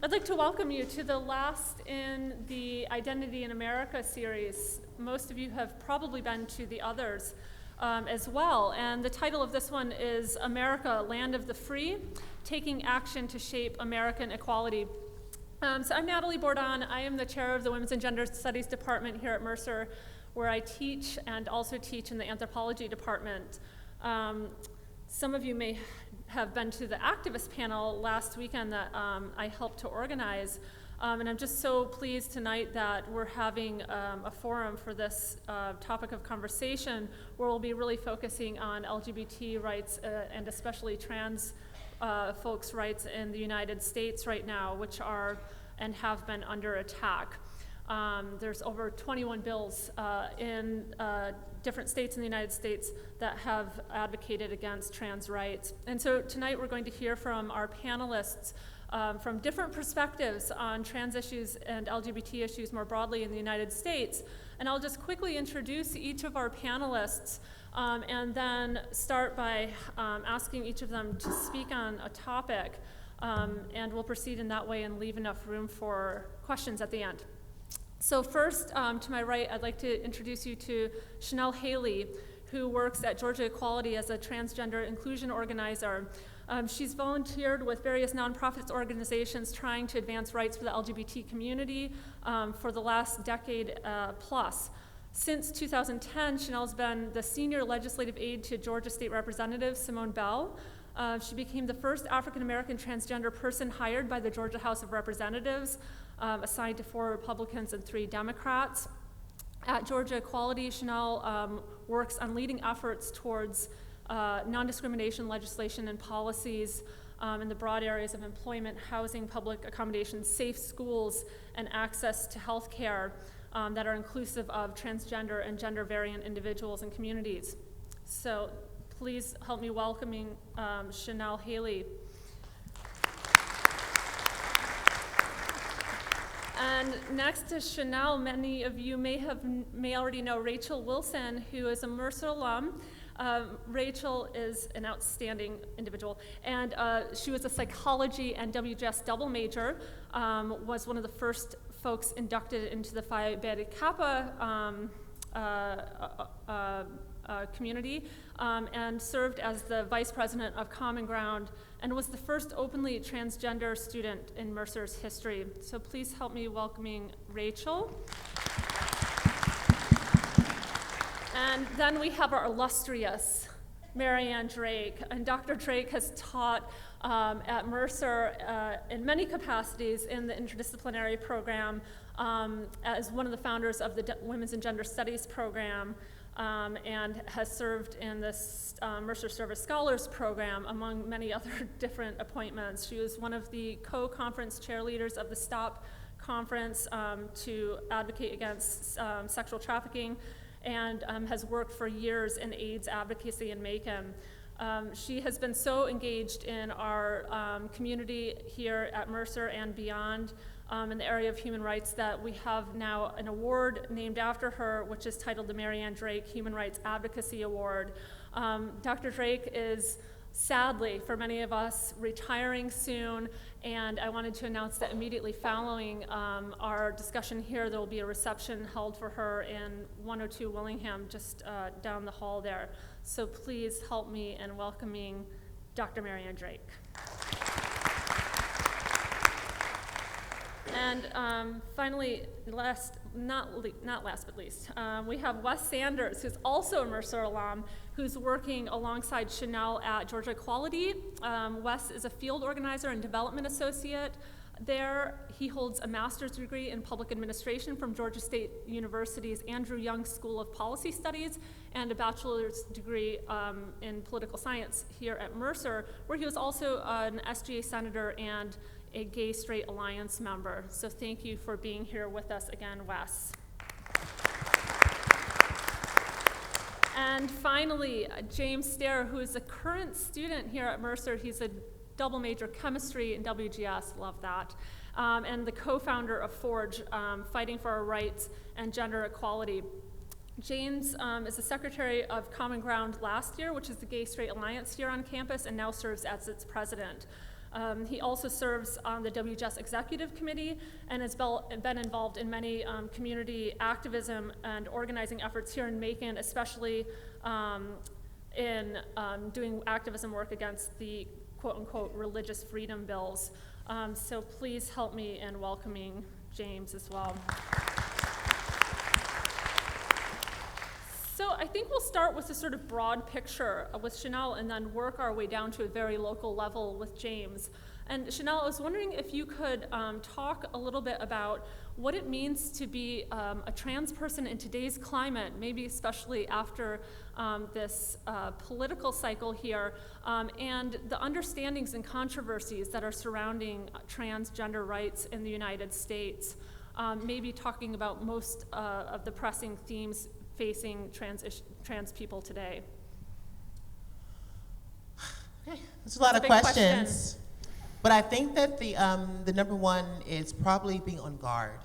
I'd like to welcome you to the last in the Identity in America series. Most of you have probably been to the others as well, and the title of this one is America, Land of the Free, Taking Action to Shape American Equality. So I'm Natalie Bourdon. I am the chair of the Women's and Gender Studies Department here at Mercer, where I teach and also teach in the anthropology department. Some of you may have been to the activist panel last weekend that I helped to organize, and I'm just so pleased tonight that we're having a forum for this topic of conversation where we'll be really focusing on LGBT rights and especially trans folks' rights in the United States right now, which are and have been under attack. There's over 21 bills in different states in the United States that have advocated against trans rights. And so tonight we're going to hear from our panelists from different perspectives on trans issues and LGBT issues more broadly in the United States. And I'll just quickly introduce each of our panelists and then start by asking each of them to speak on a topic. And we'll proceed in that way and leave enough room for questions at the end. So first, to my right, I'd like to introduce you to Chanel Haley, who works at Georgia Equality as a transgender inclusion organizer. She's volunteered with various nonprofit organizations trying to advance rights for the LGBT community for the last decade plus. Since 2010, Chanel's been the senior legislative aide to Georgia State Representative Simone Bell. She became the first African-American transgender person hired by the Georgia House of Representatives, assigned to 4 Republicans and 3 Democrats. At Georgia Equality, Chanel works on leading efforts towards non-discrimination legislation and policies in the broad areas of employment, housing, public accommodations, safe schools, and access to health care that are inclusive of transgender and gender variant individuals and communities. So please help me welcoming Chanel Haley. And next to Chanel, many of you may already know Rahcel Wilson, who is a Mercer alum. Rahcel is an outstanding individual, and she was a psychology and WGS double major, was one of the first folks inducted into the Phi Beta Kappa community, and served as the vice president of Common Ground, and was the first openly transgender student in Mercer's history. So please help me welcoming Rahcel. And then we have our illustrious Marianne Drake, and Dr. Drake has taught at Mercer in many capacities in the interdisciplinary program as one of the founders of the Women's and Gender Studies program, and has served in the Mercer Service Scholars Program, among many other different appointments. She was one of the co-conference chairleaders of the STOP conference to advocate against sexual trafficking, and has worked for years in AIDS advocacy in Macon. She has been so engaged in our community here at Mercer and beyond in the area of human rights that we have now an award named after her, which is titled the Marianne Drake Human Rights Advocacy Award. Dr. Drake is, sadly, for many of us, retiring soon, and I wanted to announce that immediately following our discussion here, there will be a reception held for her in 102 Willingham, just down the hall there. So please help me in welcoming Dr. Marianne Drake. And finally, not last but least, we have Wes Sanders, who's also a Mercer alum, who's working alongside Chanel at Georgia Equality. Wes is a field organizer and development associate there. He holds a master's degree in public administration from Georgia State University's Andrew Young School of Policy Studies and a bachelor's degree in political science here at Mercer, where he was also an SGA senator and a Gay Straight Alliance member. So thank you for being here with us again, Wes. And finally, James Thair, who is a current student here at Mercer. He's a double major chemistry and WGS, love that, and the co-founder of Forge, Fighting for Our Rights and Gender Equality. James is the secretary of Common Ground last year, which is the Gay Straight Alliance here on campus, and now serves as its president. He also serves on the WGS Executive Committee and has been involved in many community activism and organizing efforts here in Macon, especially in doing activism work against the quote-unquote religious freedom bills. So please help me in welcoming James as well. So I think we'll start with a sort of broad picture with Chanel and then work our way down to a very local level with James. And Chanel, I was wondering if you could talk a little bit about what it means to be a trans person in today's climate, maybe especially after this political cycle here, and the understandings and controversies that are surrounding transgender rights in the United States, maybe talking about most of the pressing themes facing trans people today. There's a lot of questions. But I think that the number one is probably being on guard.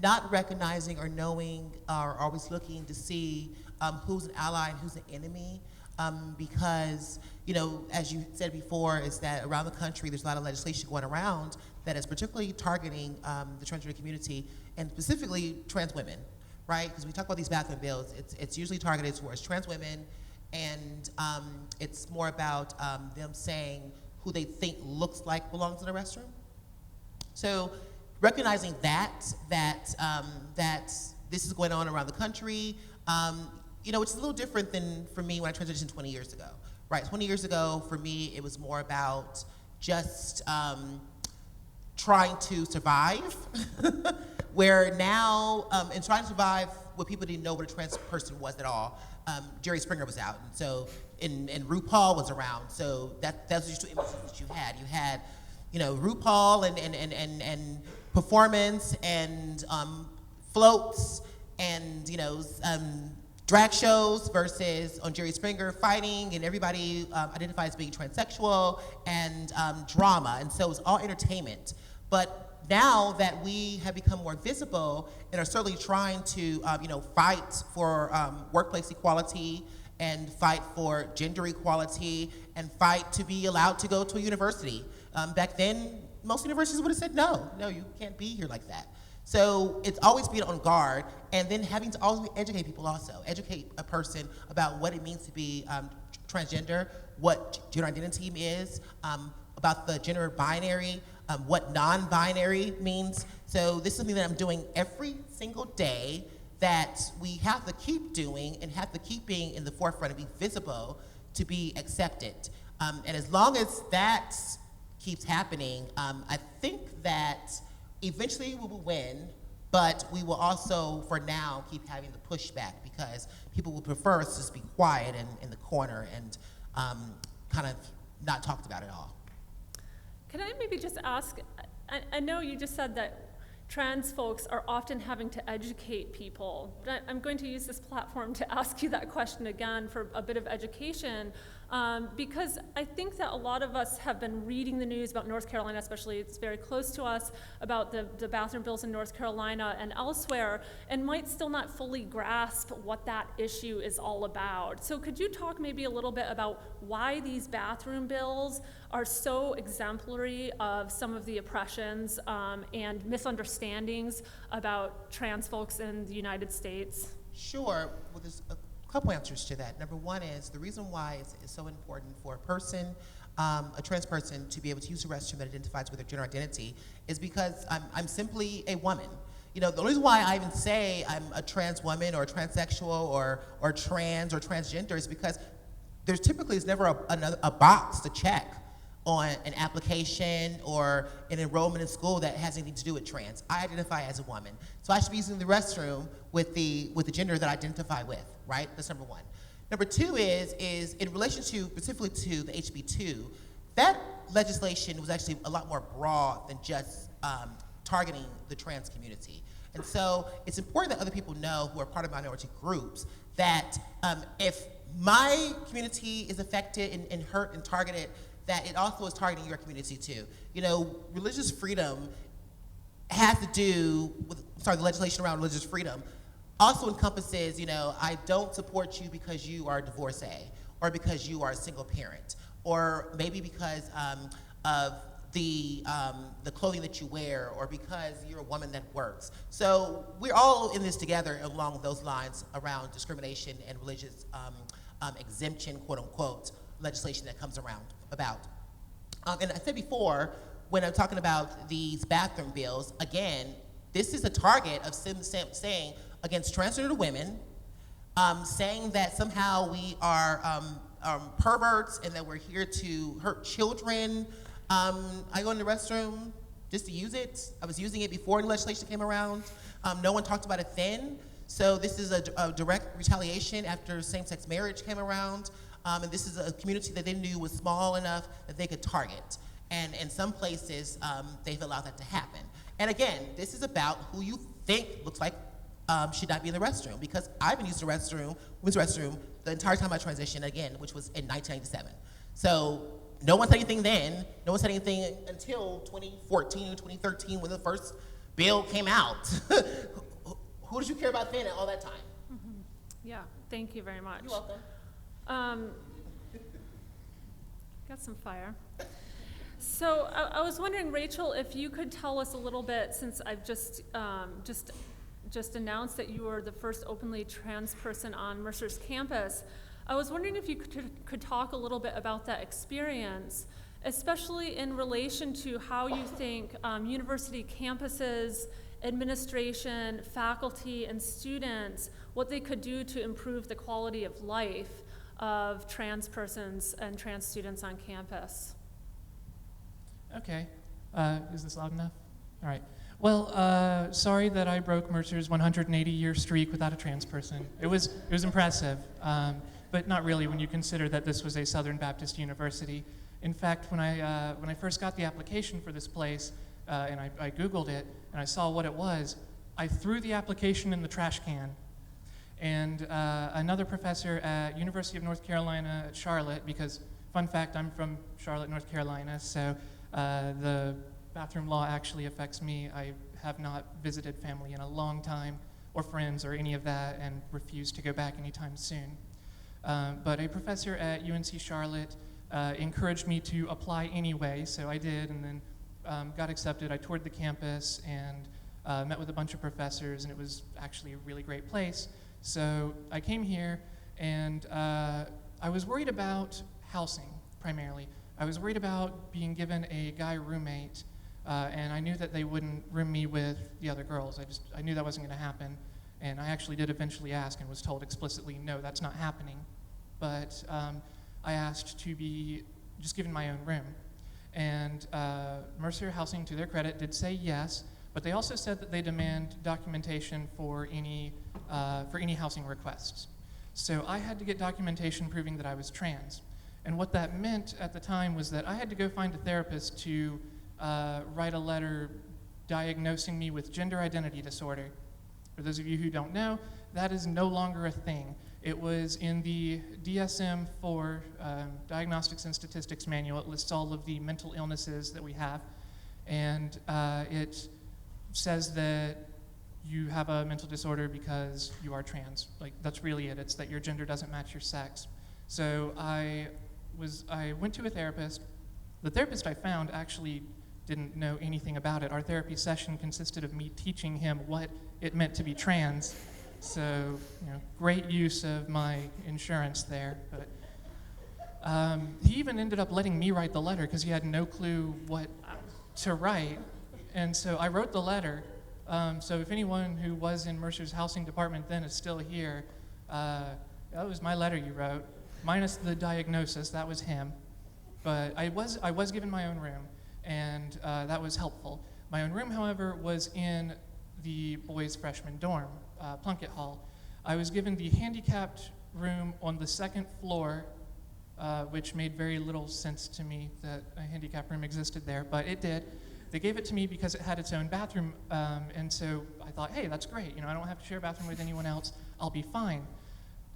Not recognizing or knowing or always looking to see who's an ally and who's an enemy. Because, you know, as you said before, is that around the country there's a lot of legislation going around that is particularly targeting the transgender community and specifically trans women, right? Because we talk about these bathroom bills, it's usually targeted towards trans women, and it's more about them saying who they think looks like belongs in a restroom. So recognizing that this is going on around the country, you know, it's a little different than for me when I transitioned 20 years ago, right? 20 years ago, for me, it was more about just trying to survive, where now, in trying to survive, what people didn't know what a trans person was at all. Jerry Springer was out, and so, and RuPaul was around, so that's just two images that you had. You had, you know, RuPaul and performance and floats and, you know, drag shows versus on Jerry Springer fighting, and everybody identifies as being transsexual and drama, and so it's all entertainment. But now that we have become more visible and are certainly trying to, you know, fight for workplace equality and fight for gender equality and fight to be allowed to go to a university. Back then, most universities would have said, no, you can't be here like that. So it's always being on guard, and then having to always educate people also. Educate a person about what it means to be transgender, what gender identity is, about the gender binary, what non-binary means. So this is something that I'm doing every single day that we have to keep doing and have to keep being in the forefront and be visible to be accepted. And as long as that keeps happening, I think that eventually we will win, but we will also, for now, keep having the pushback because people will prefer us to just be quiet and in the corner and kind of not talked about at all. Can I maybe just ask, I know you just said that trans folks are often having to educate people, but I'm going to use this platform to ask you that question again for a bit of education, because I think that a lot of us have been reading the news about North Carolina, especially it's very close to us, about the bathroom bills in North Carolina and elsewhere, and might still not fully grasp what that issue is all about. So could you talk maybe a little bit about why these bathroom bills are so exemplary of some of the oppressions and misunderstandings about trans folks in the United States? Sure. Well, there's a couple answers to that. Number one is the reason why it's so important for a person, a trans person, to be able to use a restroom that identifies with their gender identity is because I'm simply a woman. You know, the only reason why I even say I'm a trans woman or transsexual or trans or transgender is because there's typically is never a box to check on an application or an enrollment in school that has anything to do with trans. I identify as a woman. So I should be using the restroom with the gender that I identify with, right? That's number one. Number two is in relation to, specifically to the HB2, that legislation was actually a lot more broad than just targeting the trans community. And so it's important that other people know who are part of minority groups that if my community is affected and hurt and targeted, that it also is targeting your community too. You know, religious freedom has to do with, the legislation around religious freedom also encompasses, you know, I don't support you because you are a divorcee, or because you are a single parent, or maybe because of the clothing that you wear, or because you're a woman that works. So we're all in this together along those lines around discrimination and religious exemption, quote unquote, legislation that comes around about. And I said before, when I'm talking about these bathroom bills, again, this is a target of saying against transgender women, saying that somehow we are perverts and that we're here to hurt children. I go in the restroom just to use it. I was using it before the legislation came around. No one talked about it then. So this is a direct retaliation after same-sex marriage came around. And this is a community that they knew was small enough that they could target. And in some places, they've allowed that to happen. And again, this is about who you think looks like should not be in the restroom, because I've been using the restroom, women's restroom, the entire time I transitioned, again, which was in 1997. So no one said anything then, no one said anything until 2014 or 2013 when the first bill came out. Who did you care about then at all that time? Mm-hmm. Yeah, thank you very much. You're welcome. Got some fire. So I was wondering, Rahcel, if you could tell us a little bit, since I've just announced that you were the first openly trans person on Mercer's campus. I was wondering if you could talk a little bit about that experience, especially in relation to how you think university campuses, administration, faculty, and students, what they could do to improve the quality of life of trans persons and trans students on campus. Okay, is this loud enough? All right. Well, sorry that I broke Mercer's 180-year streak without a trans person. It was impressive, but not really when you consider that this was a Southern Baptist university. In fact, when I first got the application for this place, and I Googled it, and I saw what it was, I threw the application in the trash can. And another professor at University of North Carolina at Charlotte, because, fun fact, I'm from Charlotte, North Carolina, so the bathroom law actually affects me. I have not visited family in a long time, or friends, or any of that, and refuse to go back anytime soon. But a professor at UNC Charlotte encouraged me to apply anyway, so I did, and then got accepted. I toured the campus and met with a bunch of professors, and it was actually a really great place. So I came here, and I was worried about housing, primarily. I was worried about being given a guy roommate, and I knew that they wouldn't room me with the other girls. I knew that wasn't going to happen, and I actually did eventually ask and was told explicitly, no, that's not happening. But I asked to be just given my own room. And Mercer Housing, to their credit, did say yes, but they also said that they demand documentation for any housing requests. So I had to get documentation proving that I was trans. And what that meant at the time was that I had to go find a therapist to write a letter diagnosing me with gender identity disorder. For those of you who don't know, that is no longer a thing. It was in the DSM-4 Diagnostics and Statistics Manual. It lists all of the mental illnesses that we have, and it says that you have a mental disorder because you are trans. Like, that's really it. It's that your gender doesn't match your sex. So I went to a therapist. The therapist I found actually didn't know anything about it. Our therapy session consisted of me teaching him what it meant to be trans. So, great use of my insurance there. But he even ended up letting me write the letter because he had no clue what to write. And so I wrote the letter. So if anyone who was in Mercer's housing department then is still here, that was my letter you wrote, minus the diagnosis. That was him. But I was given my own room, and that was helpful. My own room, however, was in the boys' freshman dorm, Plunkett Hall. I was given the handicapped room on the second floor, which made very little sense to me that a handicapped room existed there, but it did. They gave it to me because it had its own bathroom, and so I thought, hey, that's great. I don't have to share a bathroom with anyone else. I'll be fine.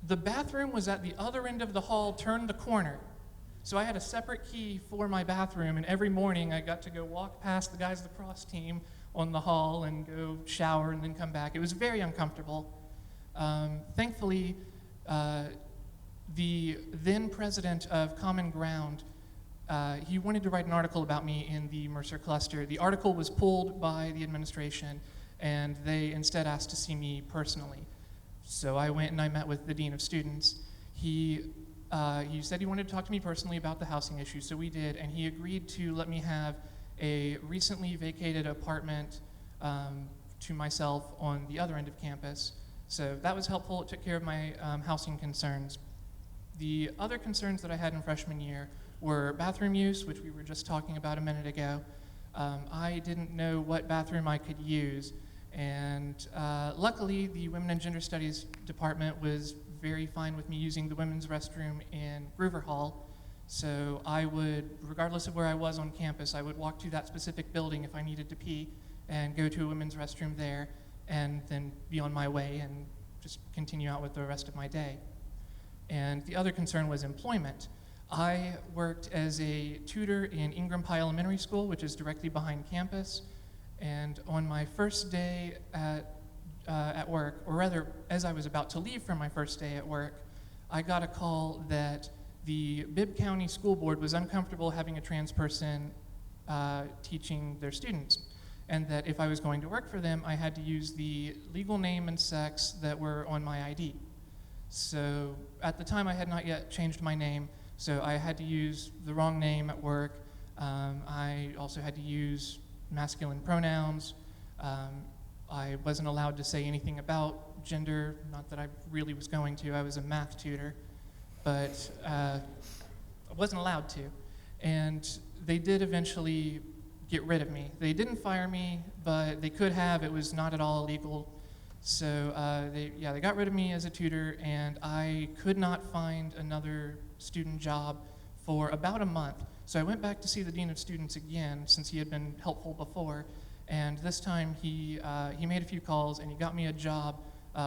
The bathroom was at the other end of the hall, turned the corner. So I had a separate key for my bathroom, and every morning I got to go walk past the guys' lacrosse team on the hall and go shower and then come back. It was very uncomfortable. Thankfully, the then president of Common Ground he wanted to write an article about me in the Mercer cluster. The article was pulled by the administration, and they instead asked to see me personally. So I went and I met with the dean of students. He said he wanted to talk to me personally about the housing issue, so we did, and he agreed to let me have a recently vacated apartment to myself on the other end of campus. So that was helpful. It took care of my housing concerns. The other concerns that I had in freshman year were bathroom use, which we were just talking about a minute ago. I didn't know what bathroom I could use, and luckily the Women and Gender Studies department was very fine with me using the women's restroom in Groover Hall. So I would, regardless of where I was on campus, I would walk to that specific building if I needed to pee and go to a women's restroom there and then be on my way and just continue out with the rest of my day. And the other concern was employment. I worked as a tutor in Ingram Pike Elementary School, which is directly behind campus. And on my first day at work, or rather, as I was about to leave for my first day at work, I got a call that the Bibb County School Board was uncomfortable having a trans person teaching their students, and that if I was going to work for them, I had to use the legal name and sex that were on my ID. So at the time, I had not yet changed my name, so I had to use the wrong name at work. I also had to use masculine pronouns. I wasn't allowed to say anything about gender, not that I really was going to. I was a math tutor, but I wasn't allowed to. And they did eventually get rid of me. They didn't fire me, but they could have. It was not at all illegal. So they got rid of me as a tutor, and I could not find another student job for about a month. So I went back to see the dean of students again, since he had been helpful before, and this time he made a few calls and he got me a job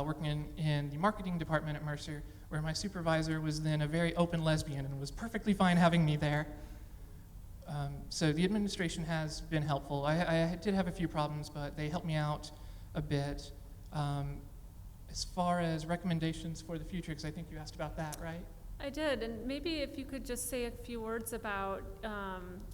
working in the marketing department at Mercer, where my supervisor was then a very open lesbian and was perfectly fine having me there. So the administration has been helpful. I did have a few problems, but they helped me out a bit. As far as recommendations for the future, because I think you asked about that, right? I did, and maybe if you could just say a few words about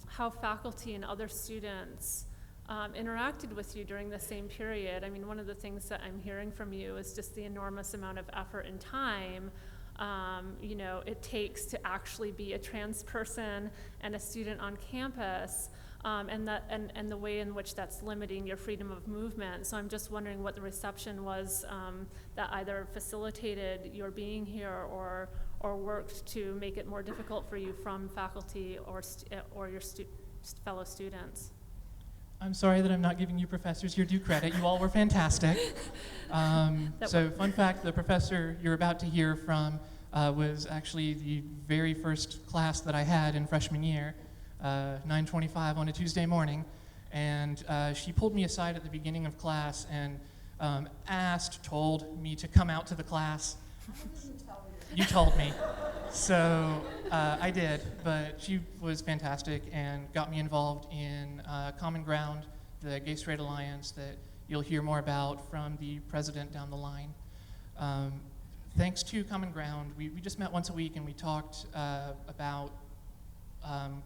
how faculty and other students interacted with you during the same period. I mean, one of the things that I'm hearing from you is just the enormous amount of effort and time it takes to actually be a trans person and a student on campus, and the way in which that's limiting your freedom of movement. So I'm just wondering what the reception was that either facilitated your being here or worked to make it more difficult for you from faculty or your fellow students. I'm sorry that I'm not giving you professors your due credit. You all were fantastic. So fun fact, the professor you're about to hear from was actually the very first class that I had in freshman year, 9:25 on a Tuesday morning. And she pulled me aside at the beginning of class and told me to come out to the class. You told me. So I did, but she was fantastic and got me involved in Common Ground, the Gay Straight Alliance that you'll hear more about from the president down the line. Thanks to Common Ground, we just met once a week and we talked about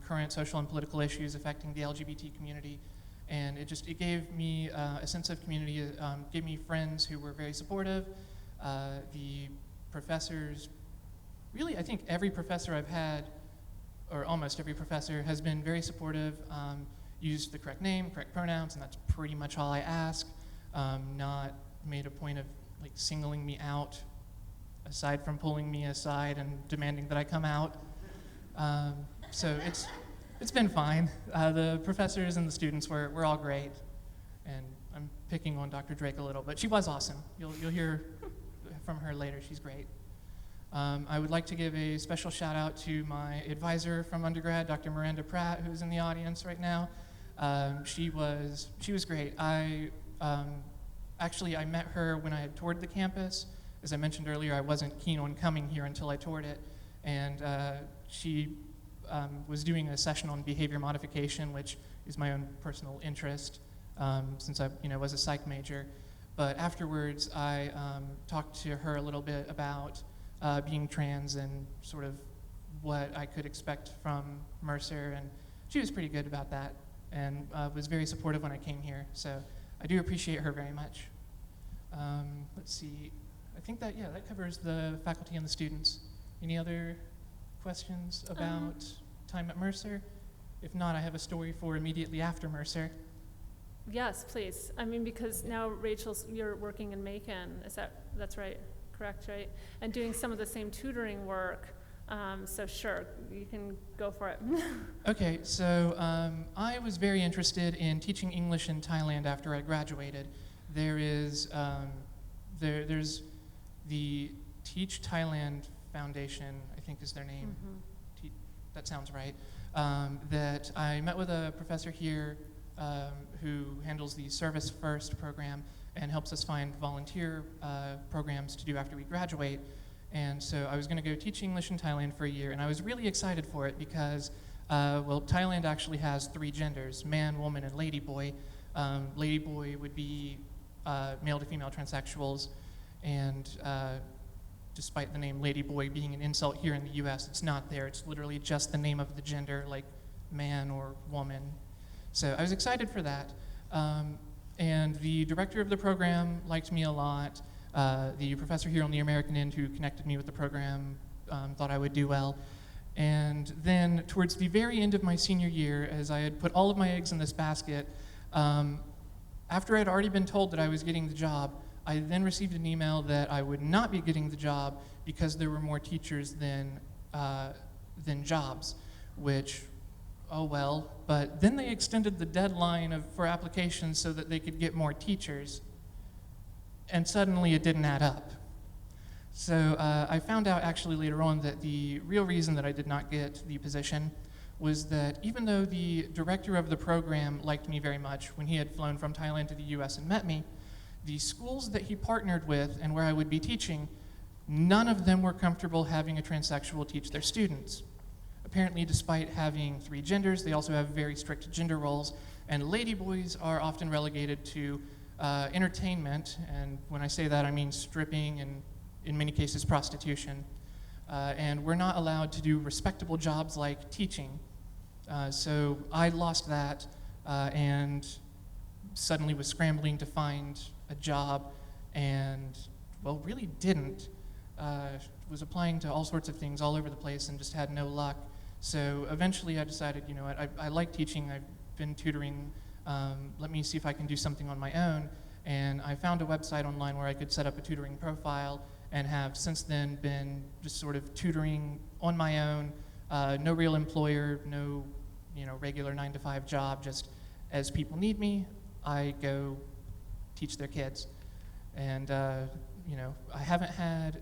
current social and political issues affecting the LGBT community. And it gave me a sense of community, gave me friends who were very supportive. The professors, really, I think every professor I've had, or almost every professor, has been very supportive, used the correct name, correct pronouns, and that's pretty much all I ask. Not made a point of singling me out, aside from pulling me aside and demanding that I come out. So it's been fine. The professors and the students were all great, and I'm picking on Dr. Drake a little, but she was awesome. You'll hear from her later. She's great. I would like to give a special shout out to my advisor from undergrad, Dr. Miranda Pratt, who's in the audience right now. She was great. I met her when I had toured the campus. As I mentioned earlier, I wasn't keen on coming here until I toured it, and she was doing a session on behavior modification, which is my own personal interest, since I was a psych major. But afterwards, I talked to her a little bit about being trans and sort of what I could expect from Mercer, and she was pretty good about that and was very supportive when I came here. So I do appreciate her very much. Let's see, I think that, yeah, that covers the faculty and the students. Any other questions about time at Mercer? If not, I have a story for immediately after Mercer. Yes, please. I mean, because now Rachel's, you're working in Macon, that's right, correct, right? And doing some of the same tutoring work. So sure, you can go for it. Okay, so I was very interested in teaching English in Thailand after I graduated. There's the Teach Thailand Foundation, I think is their name. That sounds right. That I met with a professor here who handles the Service First program and helps us find volunteer programs to do after we graduate. And so I was going to go teach English in Thailand for a year, and I was really excited for it because, well, Thailand actually has 3 genders, man, woman, and ladyboy. Ladyboy would be male to female transsexuals, and despite the name ladyboy being an insult here in the US, it's not there. It's literally just the name of the gender, like man or woman. So I was excited for that. And the director of the program liked me a lot. The professor here on the American end who connected me with the program thought I would do well. And then towards the very end of my senior year, as I had put all of my eggs in this basket, after I'd already been told that I was getting the job, I then received an email that I would not be getting the job because there were more teachers than jobs, which, oh well. But then they extended the deadline for applications so that they could get more teachers. And suddenly it didn't add up. So I found out actually later on that the real reason that I did not get the position was that even though the director of the program liked me very much when he had flown from Thailand to the US and met me, the schools that he partnered with and where I would be teaching, none of them were comfortable having a transsexual teach their students. Apparently, despite having 3 genders, they also have very strict gender roles, and ladyboys are often relegated to entertainment, and when I say that, I mean stripping and, in many cases, prostitution. And we're not allowed to do respectable jobs like teaching. So I lost that and suddenly was scrambling to find a job and, well, really didn't. Was applying to all sorts of things all over the place and just had no luck. So eventually I decided, you know what, I like teaching, I've been tutoring, let me see if I can do something on my own. And I found a website online where I could set up a tutoring profile and have since then been just sort of tutoring on my own, no real employer, no regular 9-to-5 job, just as people need me, I go teach their kids. And I haven't had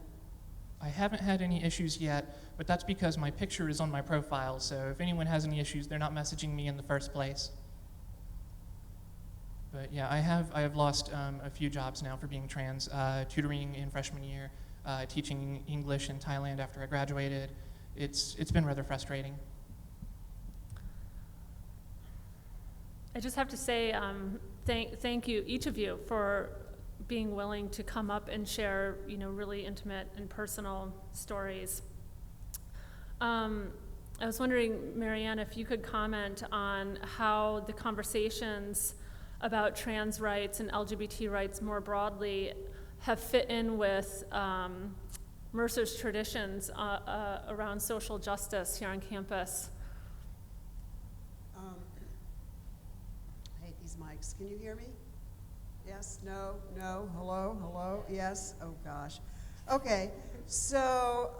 any issues yet, but that's because my picture is on my profile, so if anyone has any issues, they're not messaging me in the first place. But yeah, I have lost a few jobs now for being trans, tutoring in freshman year, teaching English in Thailand after I graduated. It's been rather frustrating. I just have to say thank you, each of you, for being willing to come up and share, really intimate and personal stories. I was wondering, Marianne, if you could comment on how the conversations about trans rights and LGBT rights more broadly have fit in with Mercer's traditions around social justice here on campus. I hate these mics. Can you hear me? Yes, no, hello, yes, oh gosh. Okay, so,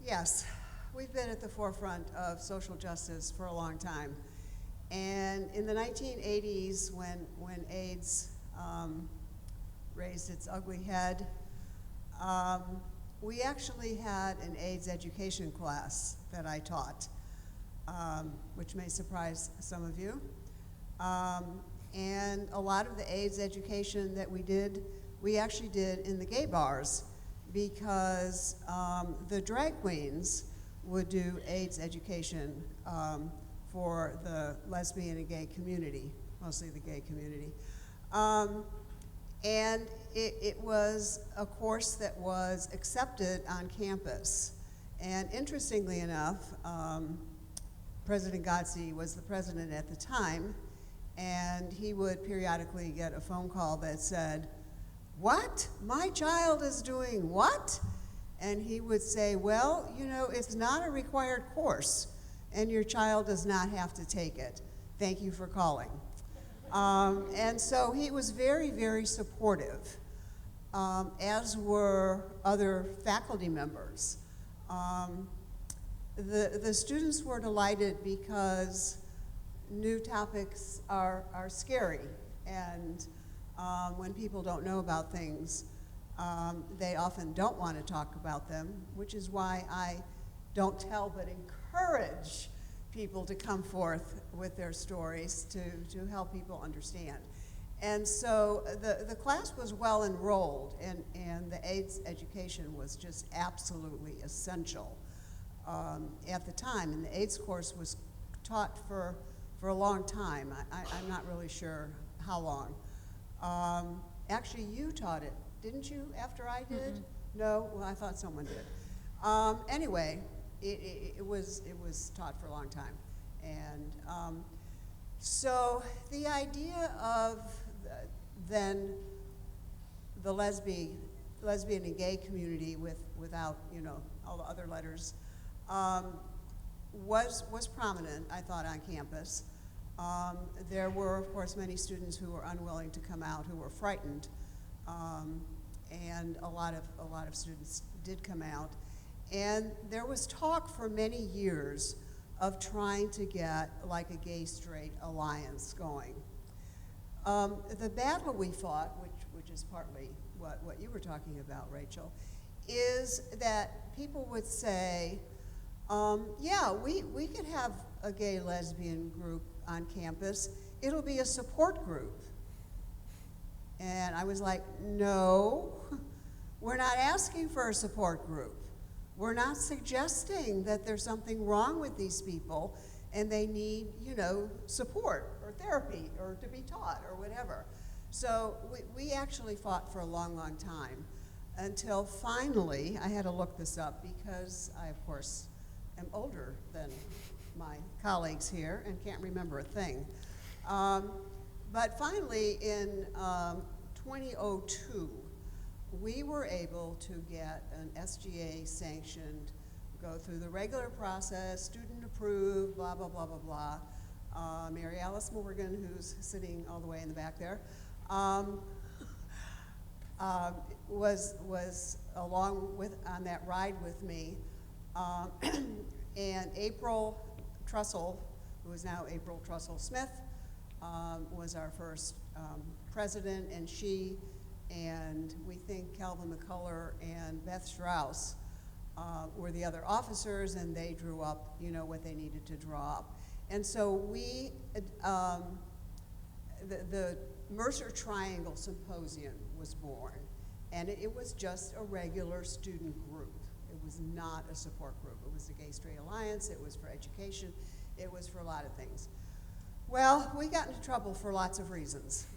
yes, we've been at the forefront of social justice for a long time. And in the 1980s, when AIDS raised its ugly head, we actually had an AIDS education class that I taught, which may surprise some of you. And a lot of the AIDS education that we actually did in the gay bars, because the drag queens would do AIDS education for the lesbian and gay community, mostly the gay community. And it was a course that was accepted on campus. And interestingly enough, President Gotzi was the president at the time, and he would periodically get a phone call that said, "What? My child is doing what?" And he would say, "Well, you know, it's not a required course, and your child does not have to take it. Thank you for calling." And so he was very, very supportive, as were other faculty members. The students were delighted because new topics are scary, and when people don't know about things, they often don't want to talk about them, which is why I don't tell but encourage people to come forth with their stories to help people understand. And so the class was well enrolled, and the AIDS education was just absolutely essential at the time. And the AIDS course was taught for a long time. I'm not really sure how long. Actually, you taught it, didn't you, after I did? Mm-hmm. No? Well, I thought someone did. Anyway, it was taught for a long time. And so the idea of then the lesbian and gay community without, you know, all the other letters was prominent, I thought, on campus. There were, of course, many students who were unwilling to come out, who were frightened, and a lot of students did come out. And there was talk for many years of trying to get like a gay-straight alliance going. The battle we fought, which is partly what you were talking about, Rahcel, is that people would say, yeah, we could have a gay lesbian group on campus. It'll be a support group. And I was like, no, we're not asking for a support group. We're not suggesting that there's something wrong with these people and they need, you know, support or therapy or to be taught or whatever. So we actually fought for a long, long time until finally, I had to look this up because I, of course, am older than my colleagues here and can't remember a thing. But finally, in 2002, we were able to get an SGA sanctioned, go through the regular process, student approved, blah, blah, blah, blah, blah. Mary Alice Morgan, who's sitting all the way in the back there, was along on that ride with me. And April Trussell, who is now April Trussell Smith, was our first president, and she and we think Calvin McCullough and Beth Strauss were the other officers, and they drew up, you know, what they needed to draw up. And so we, the Mercer Triangle Symposium was born, and it was just a regular student group. It was not a support group. It was the Gay Straight Alliance. It was for education. It was for a lot of things. Well, we got into trouble for lots of reasons.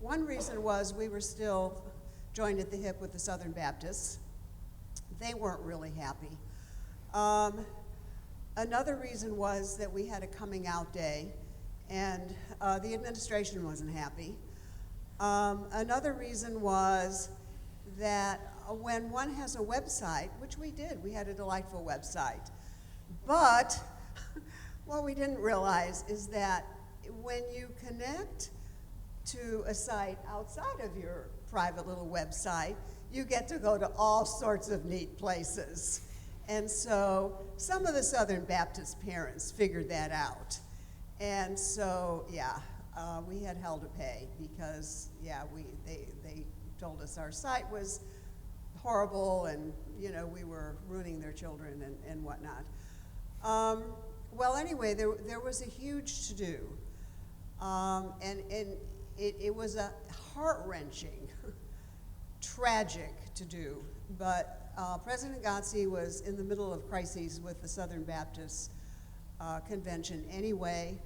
One reason was we were still joined at the hip with the Southern Baptists. They weren't really happy. Another reason was that we had a coming out day, and the administration wasn't happy. Another reason was that when one has a website, which we did, we had a delightful website, but what we didn't realize is that when you connect to a site outside of your private little website, you get to go to all sorts of neat places. And so some of the Southern Baptist parents figured that out. And so, yeah, we had hell to pay because, yeah, they told us our site was horrible and, you know, we were ruining their children and whatnot. Well, anyway, there was a huge to-do. And it was a heart-wrenching, tragic to-do. But President Gotzi was in the middle of crises with the Southern Baptist Convention anyway.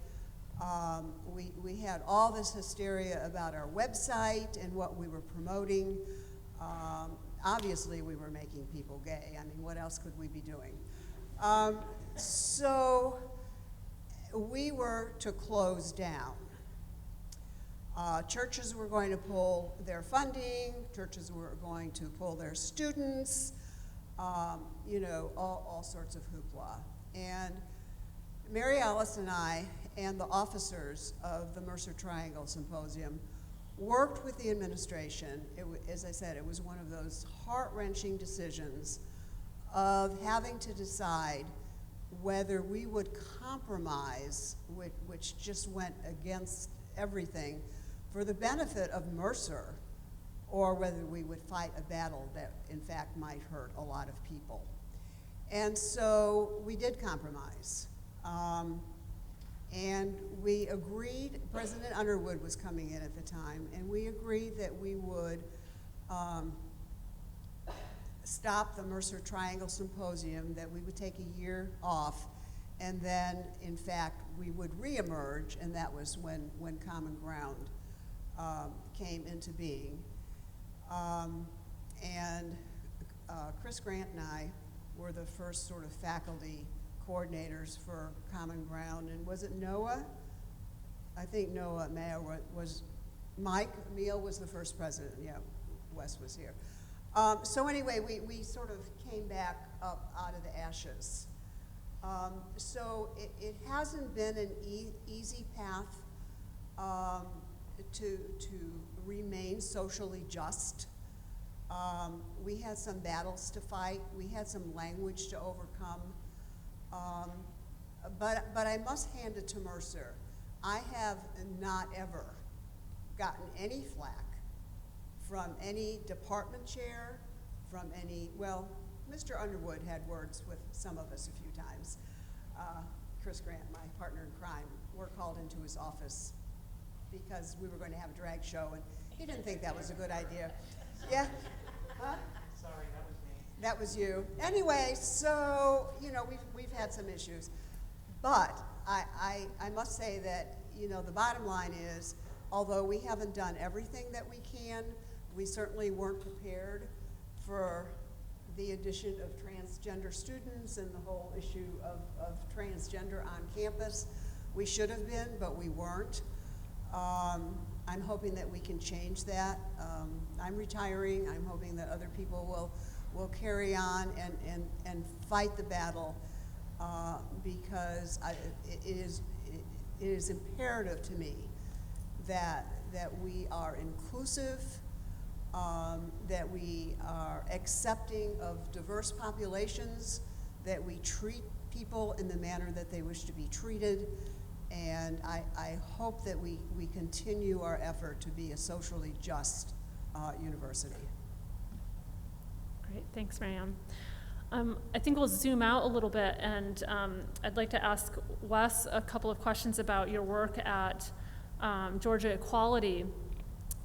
We had all this hysteria about our website and what we were promoting. obviously we were making people gay. I mean, what else could we be doing? So we were to close down. Churches were going to pull their funding, churches were going to pull their students, you know, all sorts of hoopla. And Mary Alice and I and the officers of the Mercer Triangle Symposium worked with the administration. As I said, it was one of those heart-wrenching decisions of having to decide whether we would compromise, which just went against everything, for the benefit of Mercer, or whether we would fight a battle that in fact might hurt a lot of people. And so we did compromise. And we agreed, President Underwood was coming in at the time, and we agreed that we would stop the Mercer Triangle Symposium, that we would take a year off, and then, in fact, we would reemerge, and that was when Common Ground came into being. Chris Grant and I were the first sort of faculty coordinators for Common Ground, and was it Noah? I think Noah Mayo was, Mike Meal was the first president, yeah, Wes was here. So anyway, we sort of came back up out of the ashes. So it hasn't been an easy path to remain socially just. We had some battles to fight. We had some language to overcome. But I must hand it to Mercer. I have not ever gotten any flack from any department chair, from any, well, Mr. Underwood had words with some of us a few times. Chris Grant, my partner in crime, were called into his office because we were going to have a drag show, and he didn't think that was a good idea. Yeah? Huh? Sorry, that was me. That was you. Anyway, so, you know, we've had some issues. But I must say that, you know, the bottom line is, although we haven't done everything that we can, we certainly weren't prepared for the addition of transgender students and the whole issue of transgender on campus. We should have been, but we weren't. I'm hoping that we can change that. I'm retiring. I'm hoping that other people will carry on and fight the battle because it is imperative to me that we are inclusive, that we are accepting of diverse populations, that we treat people in the manner that they wish to be treated, and I hope that we continue our effort to be a socially just university. Great, thanks, Marianne. I think we'll zoom out a little bit, and I'd like to ask Wes a couple of questions about your work at Georgia Equality,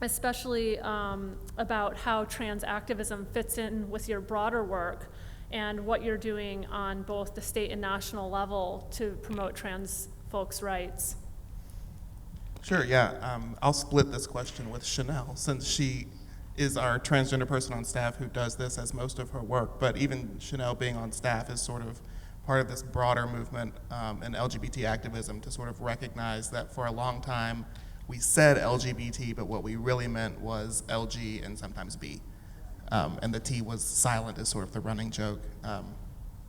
especially about how trans activism fits in with your broader work and what you're doing on both the state and national level to promote trans folks' rights. Sure, yeah. I'll split this question with Chanel, since she is our transgender person on staff who does this as most of her work, but even Chanel being on staff is sort of part of this broader movement in LGBT activism to sort of recognize that for a long time we said LGBT, but what we really meant was LG and sometimes B. And the T was silent as sort of the running joke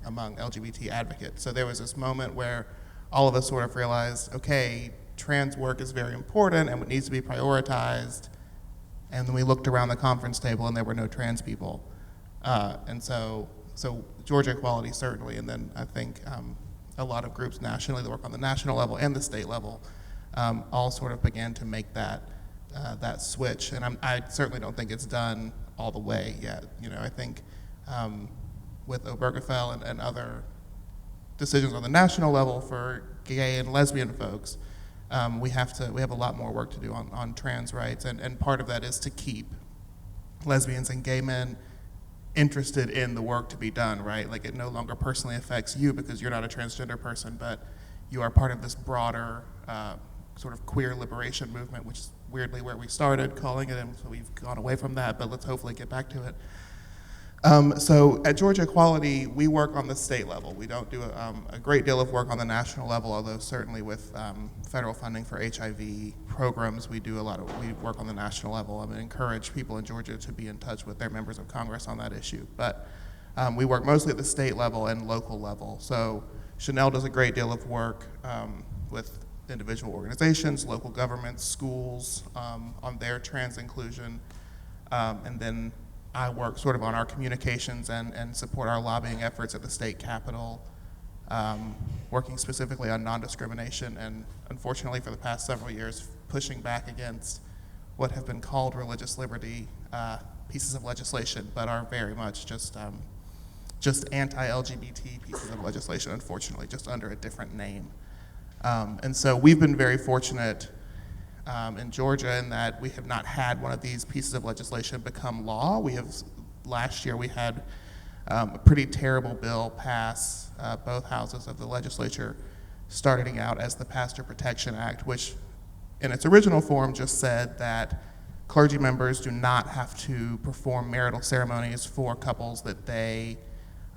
among LGBT advocates. So there was this moment where all of us sort of realized, okay, trans work is very important and it needs to be prioritized. And then we looked around the conference table and there were no trans people. And so Georgia Equality certainly, and then I think a lot of groups nationally that work on the national level and the state level all sort of began to make that switch. And I certainly don't think it's done all the way yet. You know, I think with Obergefell and other decisions on the national level for gay and lesbian folks, we have a lot more work to do on trans rights, and part of that is to keep lesbians and gay men interested in the work to be done, right? Like, it no longer personally affects you because you're not a transgender person, but you are part of this broader sort of queer liberation movement, which is weirdly where we started calling it, and so we've gone away from that, but let's hopefully get back to it. So at Georgia Equality, we work on the state level. We don't do a great deal of work on the national level, although certainly with federal funding for HIV programs, we work on the national level. I would encourage people in Georgia to be in touch with their members of Congress on that issue. But we work mostly at the state level and local level. So Chanel does a great deal of work with individual organizations, local governments, schools on their trans inclusion, and then I work sort of on our communications and support our lobbying efforts at the state capitol, working specifically on non-discrimination and unfortunately for the past several years pushing back against what have been called religious liberty pieces of legislation, but are very much just anti-LGBT pieces of legislation, unfortunately, just under a different name. And so we've been very fortunate in Georgia in that we have not had one of these pieces of legislation become law. Last year we had a pretty terrible bill pass both houses of the legislature, starting out as the Pastor Protection Act, which in its original form just said that clergy members do not have to perform marital ceremonies for couples that they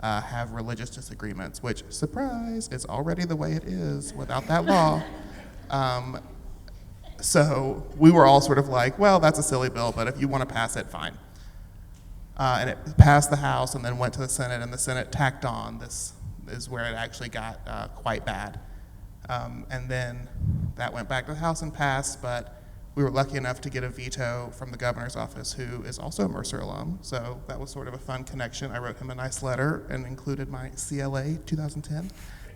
have religious disagreements, which, surprise, is already the way it is without that law. So we were all sort of like, well, that's a silly bill, but if you want to pass it, fine. And it passed the House and then went to the Senate, and the Senate tacked on. This is where it actually got quite bad. And then that went back to the House and passed, but we were lucky enough to get a veto from the governor's office, who is also a Mercer alum, so that was sort of a fun connection. I wrote him a nice letter and included my CLA 2010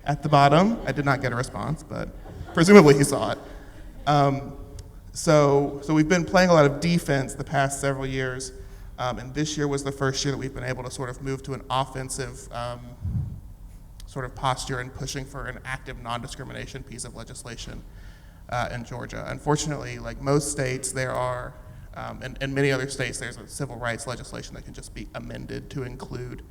at the bottom. I did not get a response, but presumably he saw it. So we've been playing a lot of defense the past several years, and this year was the first year that we've been able to sort of move to an offensive sort of posture and pushing for an active non-discrimination piece of legislation in Georgia. Unfortunately, like most states, there are, and many other states, there's a civil rights legislation that can just be amended to include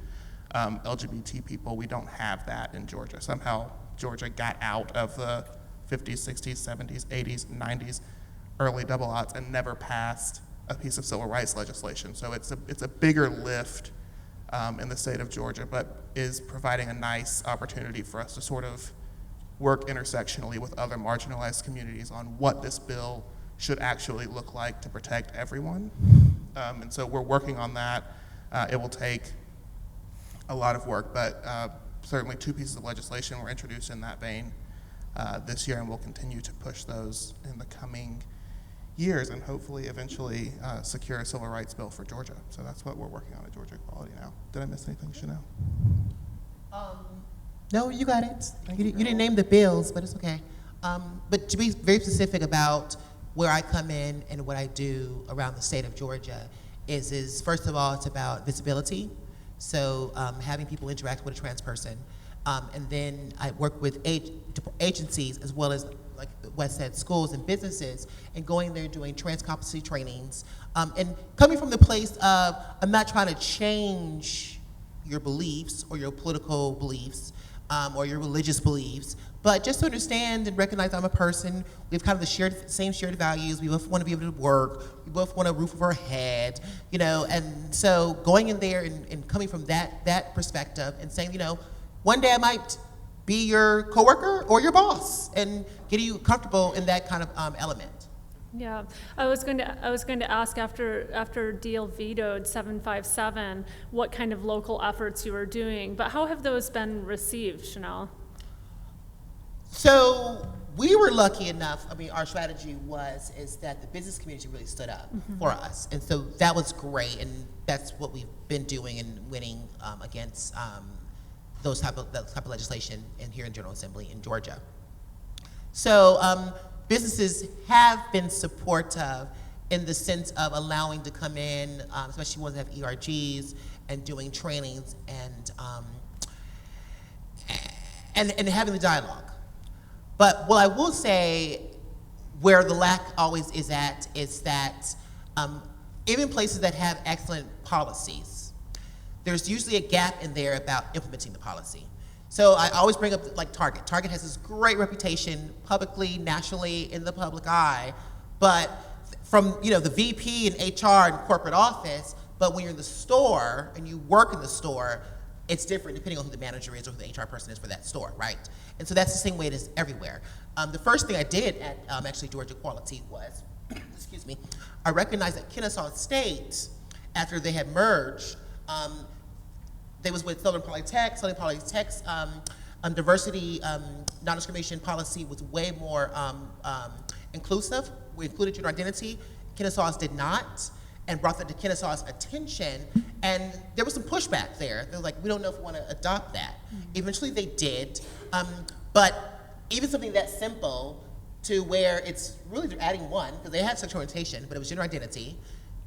LGBT people. We don't have that in Georgia. Somehow Georgia got out of the 50s, 60s, 70s, 80s, 90s, early double aughts, and never passed a piece of civil rights legislation. So it's a bigger lift in the state of Georgia, but is providing a nice opportunity for us to sort of work intersectionally with other marginalized communities on what this bill should actually look like to protect everyone. And so we're working on that. It will take a lot of work, but certainly 2 pieces of legislation were introduced in that vein this year, and we'll continue to push those in the coming years and hopefully eventually secure a civil rights bill for Georgia. So that's what we're working on at Georgia Equality now. Did I miss anything, Chanel? No, you got it. You didn't name the bills, but it's okay. But to be very specific about where I come in and what I do around the state of Georgia is first of all, it's about visibility. So having people interact with a trans person. And then I work with agencies as well as like West Ed schools and businesses, and going there doing trans competency trainings. And coming from the place of, I'm not trying to change your beliefs or your political beliefs or your religious beliefs, but just to understand and recognize I'm a person. We have kind of the same shared values. We both want to be able to work. We both want a roof over our head, you know. And so going in there and coming from that perspective and saying, you know, one day I might be your coworker or your boss, and getting you comfortable in that kind of element. Yeah, I was going to ask after Deal vetoed 757, what kind of local efforts you were doing, but how have those been received, Chanel? So we were lucky enough. I mean, our strategy is that the business community really stood up for us, and so that was great, and that's what we've been doing and winning against those type of legislation here in General Assembly in Georgia. So businesses have been supportive in the sense of allowing to come in, especially ones that have ERGs, and doing trainings and having the dialogue. But what I will say, where the lack always is at, is that even places that have excellent policies, there's usually a gap in there about implementing the policy. So I always bring up like Target. Target has this great reputation publicly, nationally, in the public eye, but from the VP and HR and corporate office, But when you're in the store and you work in the store, it's different depending on who the manager is or who the HR person is for that store, right? And so that's the same way it is everywhere. The first thing I did at actually Georgia Quality was, excuse me, I recognized that Kennesaw State, after they had merged, they was with Southern Polytech's diversity, non-discrimination policy was way more inclusive. We included gender identity. Kennesaw's did not, and brought that to Kennesaw's attention, and there was some pushback there. They were like, we don't know if we want to adopt that. Eventually they did, but even something that simple to where it's really they're adding one, because they had sexual orientation, but it was gender identity.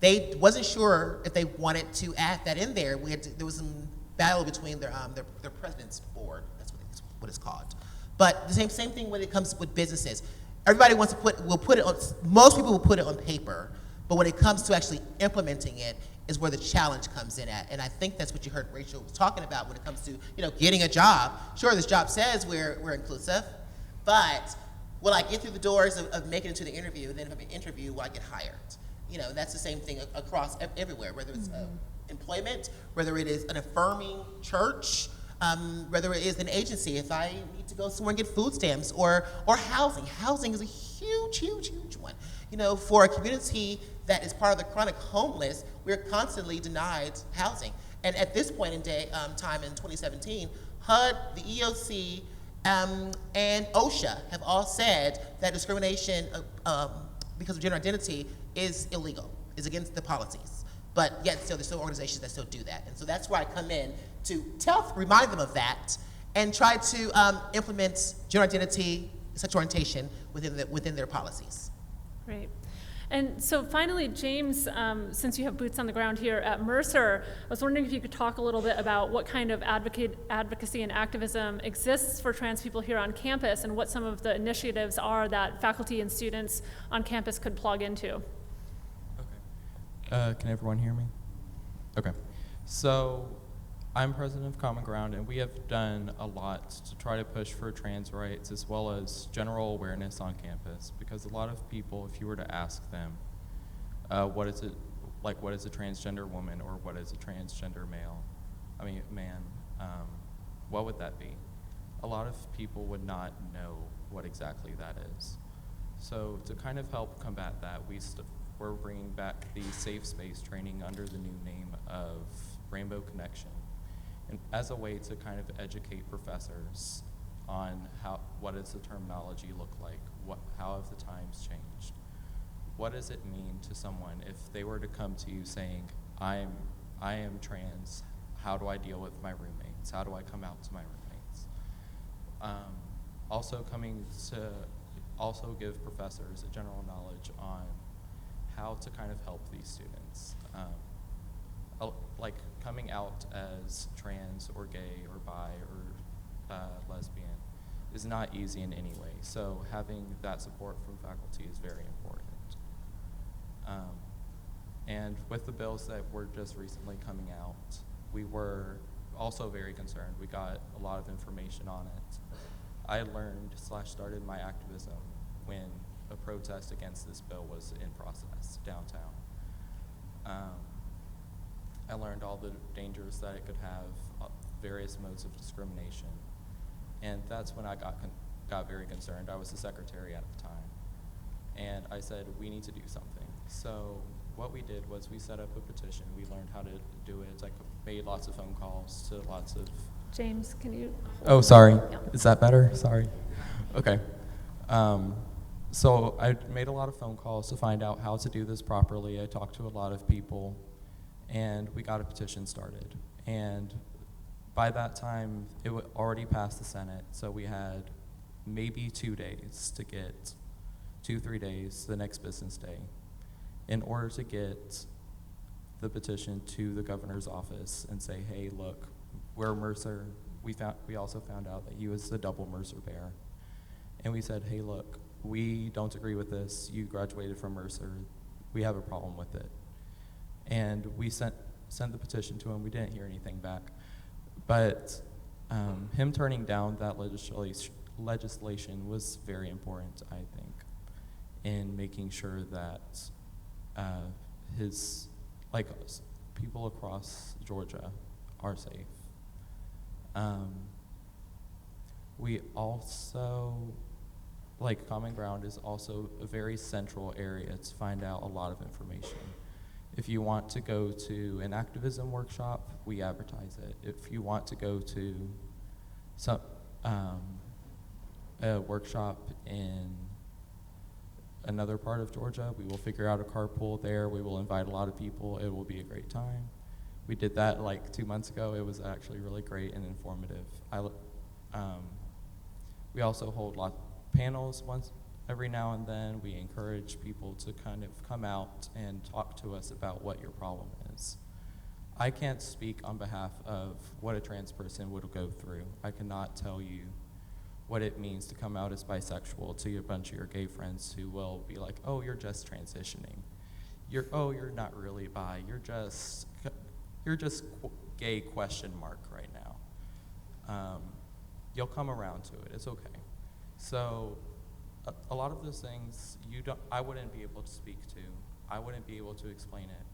They wasn't sure if they wanted to add that in there. There was some battle between their president's board. That's what it's called. But the same thing when it comes with businesses. Everybody wants to most people will put it on paper, but when it comes to actually implementing it is where the challenge comes in at. And I think that's what you heard Rahcel was talking about when it comes to, getting a job. Sure, this job says we're inclusive, but will I get through the doors of making it to the interview, and then if I'm an interview, will I get hired? That's the same thing across everywhere, whether it's employment, whether it is an affirming church, whether it is an agency, if I need to go somewhere and get food stamps, or housing. Housing is a huge, huge, huge one. For a community that is part of the chronic homeless, we're constantly denied housing. And at this point in time in 2017, HUD, the EOC, and OSHA have all said that discrimination because of gender identity is illegal, is against the policies. But yet still, there's still organizations that still do that. And so that's where I come in to remind them of that, and try to implement gender identity, sexual orientation within their policies. Great. And so finally, James, since you have boots on the ground here at Mercer, I was wondering if you could talk a little bit about what kind of advocacy and activism exists for trans people here on campus, and what some of the initiatives are that faculty and students on campus could plug into. Okay. Can everyone hear me? Okay. So I'm president of Common Ground, and we have done a lot to try to push for trans rights as well as general awareness on campus, because a lot of people, if you were to ask them, what is a transgender woman, or what is a transgender man, what would that be? A lot of people would not know what exactly that is. So to kind of help combat that, we're bringing back the safe space training under the new name of Rainbow Connection, and as a way to kind of educate professors on what does the terminology look like, how have the times changed, what does it mean to someone if they were to come to you saying, I am trans, how do I deal with my roommates, how do I come out to my roommates? Also give professors a general knowledge on how to kind of help these students. Like coming out as trans or gay or bi or lesbian is not easy in any way. So having that support from faculty is very important. And with the bills that were just recently coming out, we were also very concerned. We got a lot of information on it. I started my activism when a protest against this bill was in process downtown. I learned all the dangers that it could have, various modes of discrimination, and that's when I got very concerned. I was the secretary at the time, and I said, we need to do something. So what we did was we set up a petition. We learned how to do it. I made lots of phone calls to lots of... James, can you... Oh, sorry. Yeah. Is that better? Sorry. Okay. So I made a lot of phone calls to find out how to do this properly. I talked to a lot of people, and we got a petition started. And by that time, it already passed the Senate, so we had maybe 2 days to get, 3 days, the next business day, in order to get the petition to the governor's office and say, hey, look, we're Mercer. We also found out that he was the double Mercer bear. And we said, hey, look, we don't agree with this. You graduated from Mercer. We have a problem with it. And we sent the petition to him. We didn't hear anything back. But him turning down that legislation was very important, I think, in making sure that people across Georgia are safe. We also, like, Common Ground is also a very central area to find out a lot of information. If you want to go to an activism workshop, we advertise it. If you want to go to some a workshop in another part of Georgia, we will figure out a carpool there. We will invite a lot of people. It will be a great time. We did that like 2 months ago. It was actually really great and informative. We also hold panels every now and then. We encourage people to kind of come out and talk to us about what your problem is. I can't speak on behalf of what a trans person would go through. I cannot tell you what it means to come out as bisexual to a bunch of your gay friends who will be like, oh, you're just transitioning. You're not really bi. You're just gay question mark right now. You'll come around to it. It's okay. So a lot of those things I wouldn't be able to speak to. I wouldn't be able to explain it.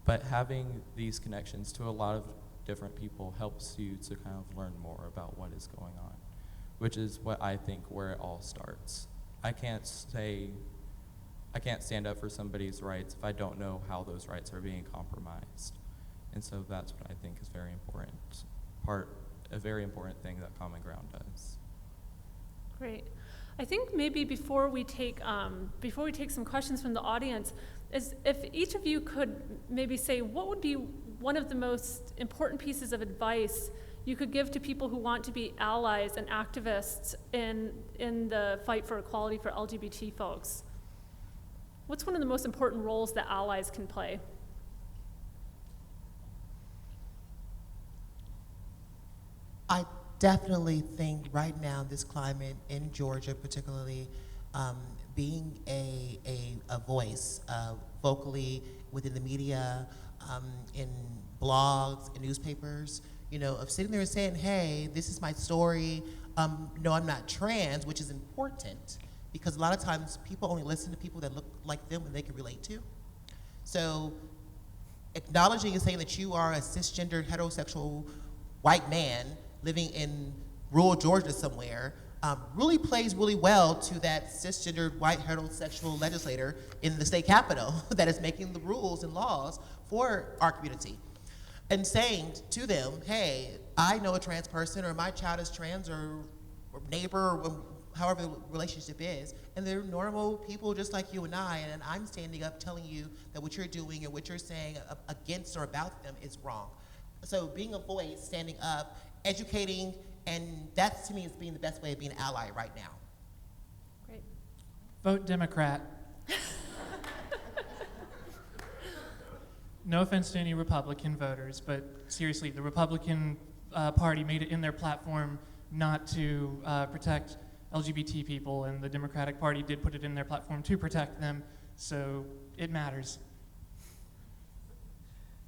But having these connections to a lot of different people helps you to kind of learn more about what is going on, which is what I think where it all starts. I can't stand up for somebody's rights if I don't know how those rights are being compromised. And so that's what I think is very important, a very important thing that Common Ground does. Great. I think maybe before we take some questions from the audience, is if each of you could maybe say what would be one of the most important pieces of advice you could give to people who want to be allies and activists in the fight for equality for LGBT folks. What's one of the most important roles that allies can play? I definitely think right now, this climate in Georgia particularly, being a voice vocally within the media, in blogs, in newspapers, of sitting there and saying, hey, this is my story. No, I'm not trans, which is important because a lot of times people only listen to people that look like them and they can relate to. So acknowledging and saying that you are a cisgendered heterosexual white man living in rural Georgia somewhere really plays really well to that cisgendered white heterosexual legislator in the state capitol that is making the rules and laws for our community. And saying to them, hey, I know a trans person, or my child is trans, or neighbor, or however the relationship is, and they're normal people just like you and and I'm standing up telling you that what you're doing and what you're saying against or about them is wrong. So being a voice, standing up, educating, and that to me is being the best way of being an ally right now. Great. Vote Democrat. No offense to any Republican voters, but seriously, the Republican Party made it in their platform not to protect LGBT people, and the Democratic Party did put it in their platform to protect them, so it matters.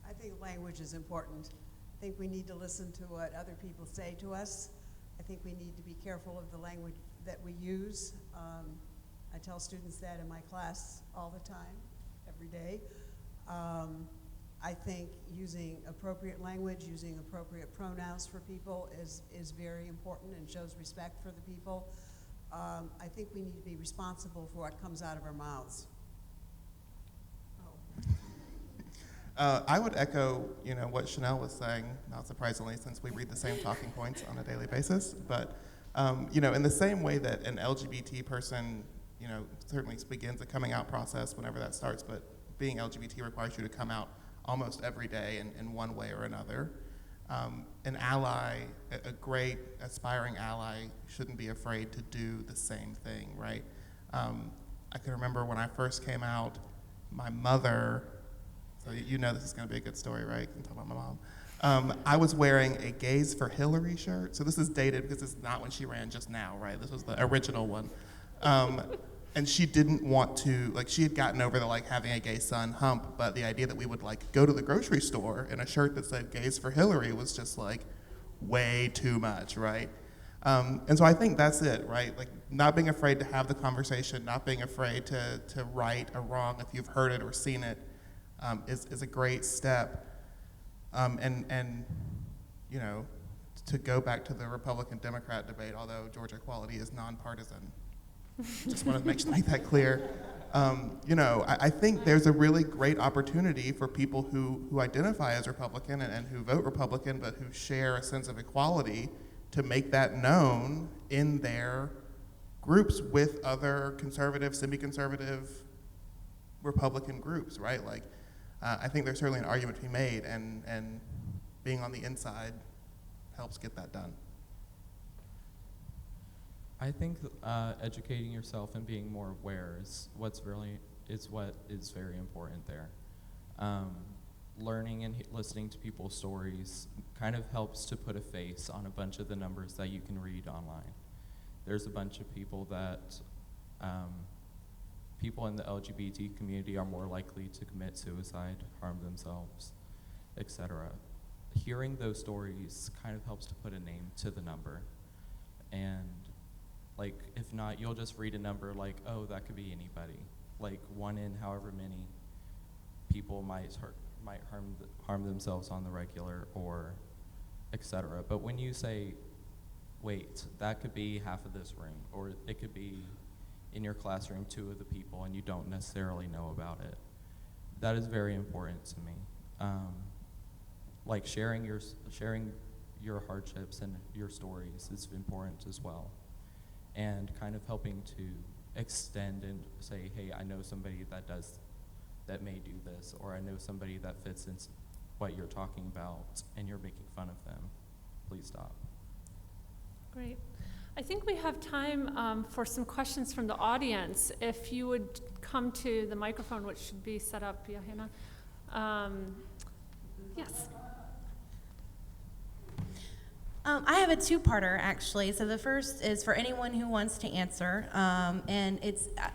I think language is important. I think we need to listen to what other people say to us. I think we need to be careful of the language that we use. I tell students that in my class all the time, every day. I think using appropriate language, using appropriate pronouns for people is very important and shows respect for the people. I think we need to be responsible for what comes out of our mouths. I would echo, what Chanel was saying, not surprisingly, since we read the same talking points on a daily basis. But, in the same way that an LGBT person, certainly begins a coming out process whenever that starts, but being LGBT requires you to come out almost every day in one way or another. An ally, a great aspiring ally, shouldn't be afraid to do the same thing, right? I can remember when I first came out, my mother, so this is going to be a good story, right? I can talk about my mom. I was wearing a Gays for Hillary shirt. So this is dated because it's not when she ran just now, right? This was the original one. And she didn't want to, she had gotten over the having a gay son hump, but the idea that we would go to the grocery store in a shirt that said Gays for Hillary was just way too much, right? And so I think that's it, right? Not being afraid to have the conversation, not being afraid to right a wrong if you've heard it or seen it, is a great step. And you know, to go back to the Republican-Democrat debate, although Georgia Equality is nonpartisan, just want to make that clear. You know, I think there's a really great opportunity for people who identify as Republican and who vote Republican, but who share a sense of equality, to make that known in their groups with other conservative, semi-conservative Republican groups, right? Like, I think there's certainly an argument to be made, and being on the inside helps get that done. I think educating yourself and being more aware is what is very important there. Learning and listening to people's stories kind of helps to put a face on a bunch of the numbers that you can read online. There's a bunch of people that people in the LGBT community are more likely to commit suicide, harm themselves, etc. Hearing those stories kind of helps to put a name to the number. And like, if not, you'll just read a number like, oh, that could be anybody. Like, one in however many people might harm themselves on the regular, or etc. But when you say, wait, that could be half of this room, or it could be in your classroom 2 of the people, and you don't necessarily know about it, that is very important to me. Like, sharing your hardships and your stories is important as well, and kind of helping to extend and say, hey, I know somebody that may do this, or I know somebody that fits into what you're talking about and you're making fun of them. Please stop. Great. I think we have time for some questions from the audience. If you would come to the microphone, which should be set up, Johanna. Yes. I have a two-parter, actually. So the first is for anyone who wants to answer, and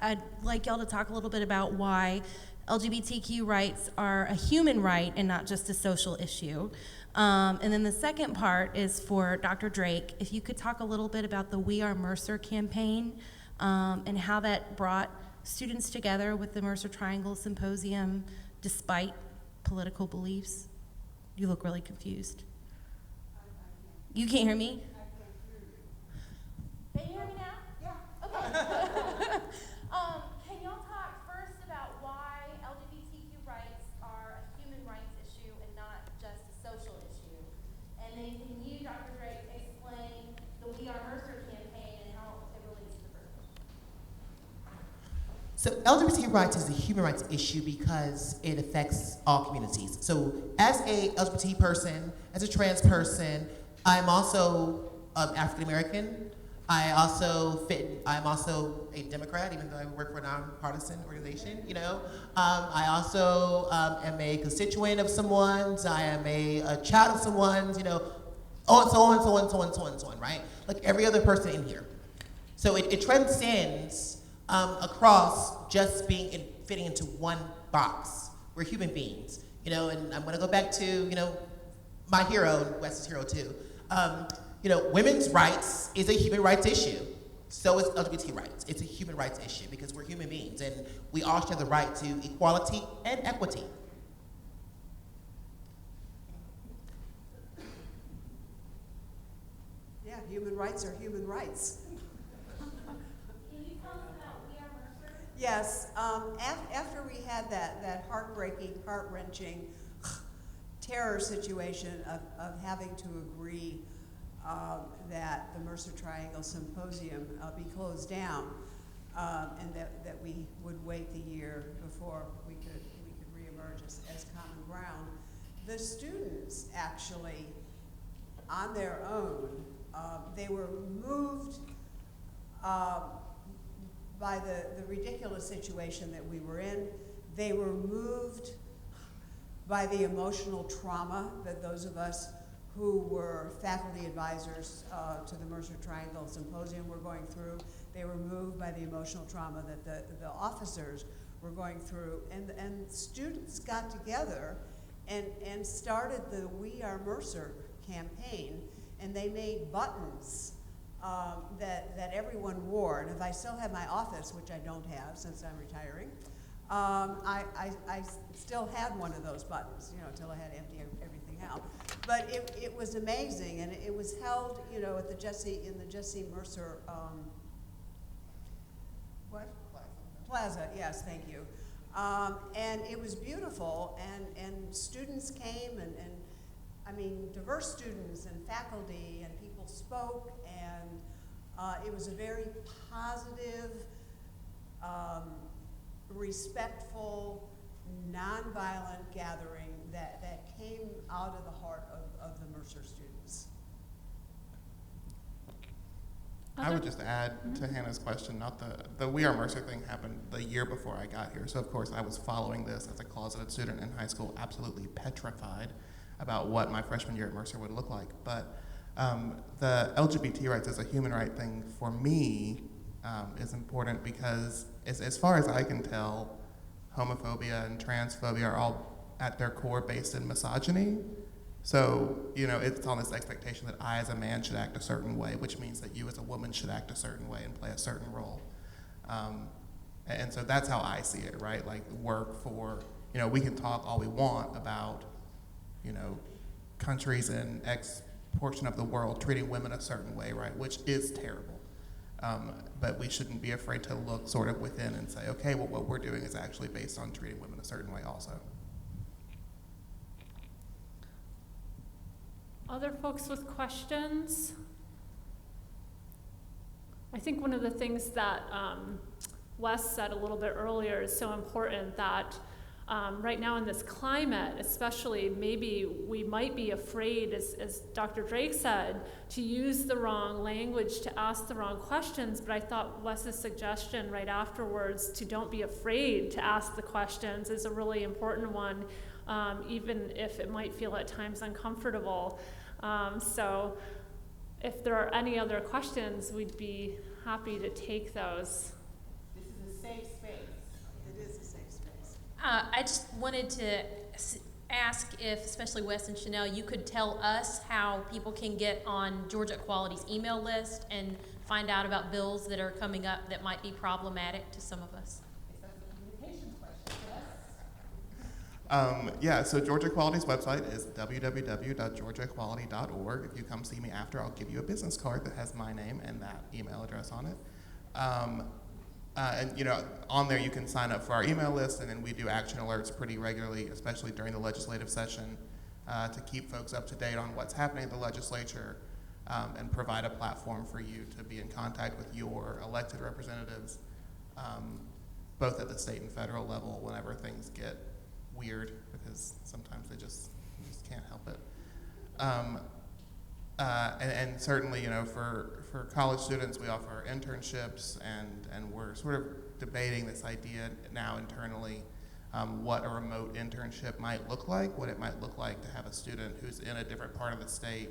I'd like y'all to talk a little bit about why LGBTQ rights are a human right and not just a social issue. And then the second part is for Dr. Drake. If you could talk a little bit about the We Are Mercer campaign, and how that brought students together with the Mercer Triangle Symposium despite political beliefs. You look really confused. You can't hear me? Can you hear me now? Yeah. Okay. Can y'all talk first about why LGBTQ rights are a human rights issue and not just a social issue? And then can you, Dr. Drake, explain the We Are Mercer campaign and how it relates to the first question? So LGBT rights is a human rights issue because it affects all communities. So as a LGBT person, as a trans person, I'm also African American. I'm also a Democrat, even though I work for a nonpartisan organization, you know. I also am a constituent of someone's, I am a child of someone's, you know, so on, right? Like every other person in here. So it transcends across just fitting into one box. We're human beings, you know, and I'm gonna go back to, you know, my hero, Wes's hero too. You know, women's rights is a human rights issue. So is LGBT rights. It's a human rights issue because we're human beings and we all share the right to equality and equity. Yeah, human rights are human rights. Can you tell us about We Are Mercer? Yes, after we had that heartbreaking, heart-wrenching terror situation of having to agree that the Mercer Triangle Symposium be closed down, and that we would wait the year before we could reemerge as common ground. The students actually, on their own, they were moved by the ridiculous situation that we were in. They were moved by the emotional trauma that those of us who were faculty advisors to the Mercer Triangle Symposium were going through. They were moved by the emotional trauma that the officers were going through. And students got together and started the We Are Mercer campaign, and they made buttons that everyone wore. And if I still have my office, which I don't have since I'm retiring, I still had one of those buttons, you know, until I had to empty everything now. But it was amazing, and it was held, you know, at the in the Jesse Mercer, what? Plaza, yes, thank you. And it was beautiful, and students came, and I mean, diverse students and faculty, and people spoke, and it was a very positive, respectful, nonviolent gathering that came out of the heart of the Mercer students. I would just add to Hannah's question, not the We Are Mercer thing happened the year before I got here. So of course I was following this as a closeted student in high school, absolutely petrified about what my freshman year at Mercer would look like. But the LGBT rights as a human right thing for me is important because as far as I can tell, homophobia and transphobia are all at their core based in misogyny. So, you know, it's on this expectation that I as a man should act a certain way, which means that you as a woman should act a certain way and play a certain role. And so that's how I see it, right? Like work for, you know, we can talk all we want about, you know, countries in X portion of the world treating women a certain way, right? Which is terrible. But we shouldn't be afraid to look sort of within and say, okay, well, what we're doing is actually based on treating women a certain way also. Other folks with questions? I think one of the things that Wes said a little bit earlier is so important that right now in this climate, especially, maybe we might be afraid, as Dr. Drake said, to use the wrong language, to ask the wrong questions, but I thought Wes's suggestion right afterwards to don't be afraid to ask the questions is a really important one, even if it might feel at times uncomfortable. So if there are any other questions, we'd be happy to take those. This is a safe space. It is a safe space. I just wanted to ask if, especially Wes and Chanel, you could tell us how people can get on Georgia Equality's email list and find out about bills that are coming up that might be problematic to some of us. Yeah, so Georgia Equality's website is www.georgiaequality.org. If you come see me after, I'll give you a business card that has my name and that email address on it. And you know, on there you can sign up for our email list, and then we do action alerts pretty regularly, especially during the legislative session, to keep folks up to date on what's happening at the legislature, and provide a platform for you to be in contact with your elected representatives, both at the state and federal level whenever things get weird, because sometimes you just can't help it. And certainly, you know, for college students, we offer internships, and we're sort of debating this idea now internally, what a remote internship might look like, what it might look like to have a student who's in a different part of the state,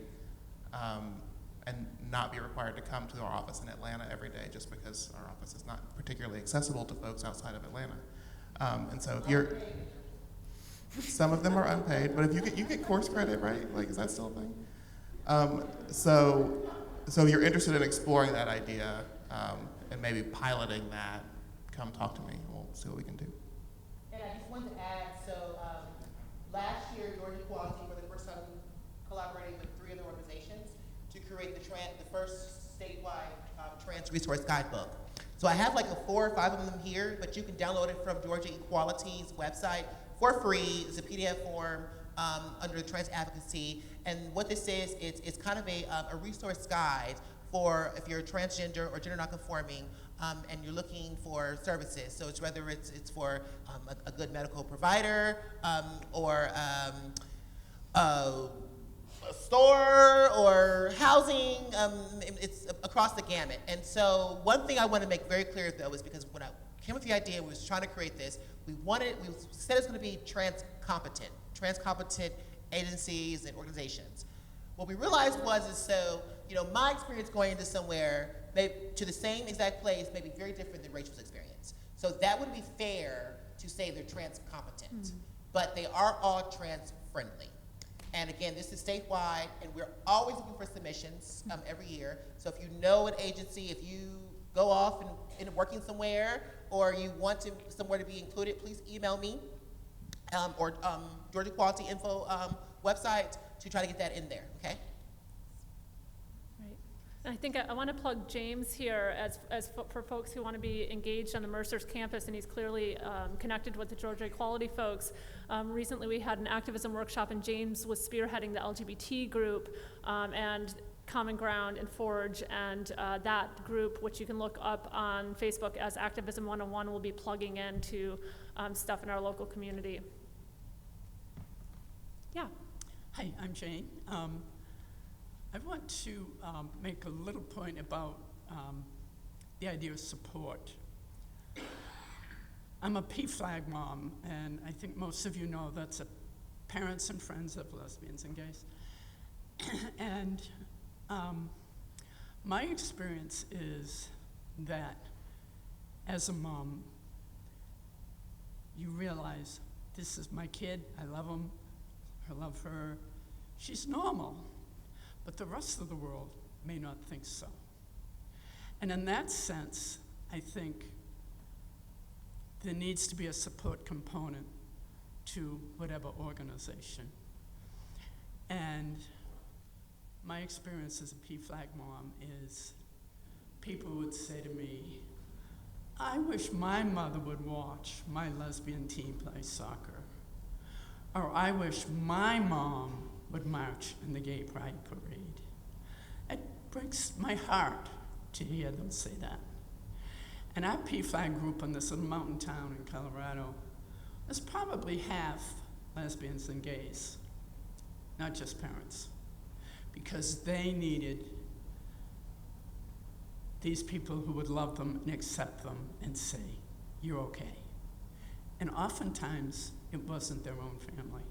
and not be required to come to our office in Atlanta every day just because our office is not particularly accessible to folks outside of Atlanta. And so if you're, some of them are unpaid, but if you get course credit, right? Like, is that still a thing? So if you're interested in exploring that idea, and maybe piloting that, come talk to me, and we'll see what we can do. And I just wanted to add, so last year, Georgia Equality, for the first time, collaborating with 3 other organizations to create the first statewide trans resource guidebook. So I have like 4 or 5 of them here, but you can download it from Georgia Equality's website for free. It's a PDF form under trans advocacy. And what this is, it's kind of a resource guide for if you're transgender or gender nonconforming, and you're looking for services. So it's whether it's for a good medical provider, or a store or housing. It's across the gamut. And so one thing I want to make very clear, though, is because when I came with the idea, we was trying to create this, we said it's going to be trans competent agencies and organizations. What we realized is so, you know, my experience going into somewhere, to the same exact place, may be very different than Rachel's experience. So that wouldn't be fair to say they're trans competent, but they are all trans friendly. And again, this is statewide, and we're always looking for submissions every year. So if you know an agency, if you go off and working somewhere, or you want somewhere to be included, please email me or Georgia Quality Info website to try to get that in there, okay? Right. And I think I want to plug James here for folks who want to be engaged on the Mercer's campus, and he's clearly connected with the Georgia Equality folks. Recently we had an activism workshop, and James was spearheading the LGBT group, and Common Ground and Forge, and that group, which you can look up on Facebook as Activism 101, will be plugging into stuff in our local community. Yeah. Hi, I'm Jane. I want to make a little point about the idea of support. I'm a PFLAG mom, and I think most of you know that's a parents and friends of lesbians and gays. And my experience is that as a mom, you realize this is my kid, I love him, I love her, she's normal, but the rest of the world may not think so. And in that sense, I think there needs to be a support component to whatever organization. And my experience as a PFLAG mom is people would say to me, I wish my mother would watch my lesbian team play soccer. Or I wish my mom would march in the gay pride parade. It breaks my heart to hear them say that. And our PFLAG group in this little mountain town in Colorado is probably half lesbians and gays, not just parents, because they needed these people who would love them and accept them and say, you're okay. And oftentimes, it wasn't their own family.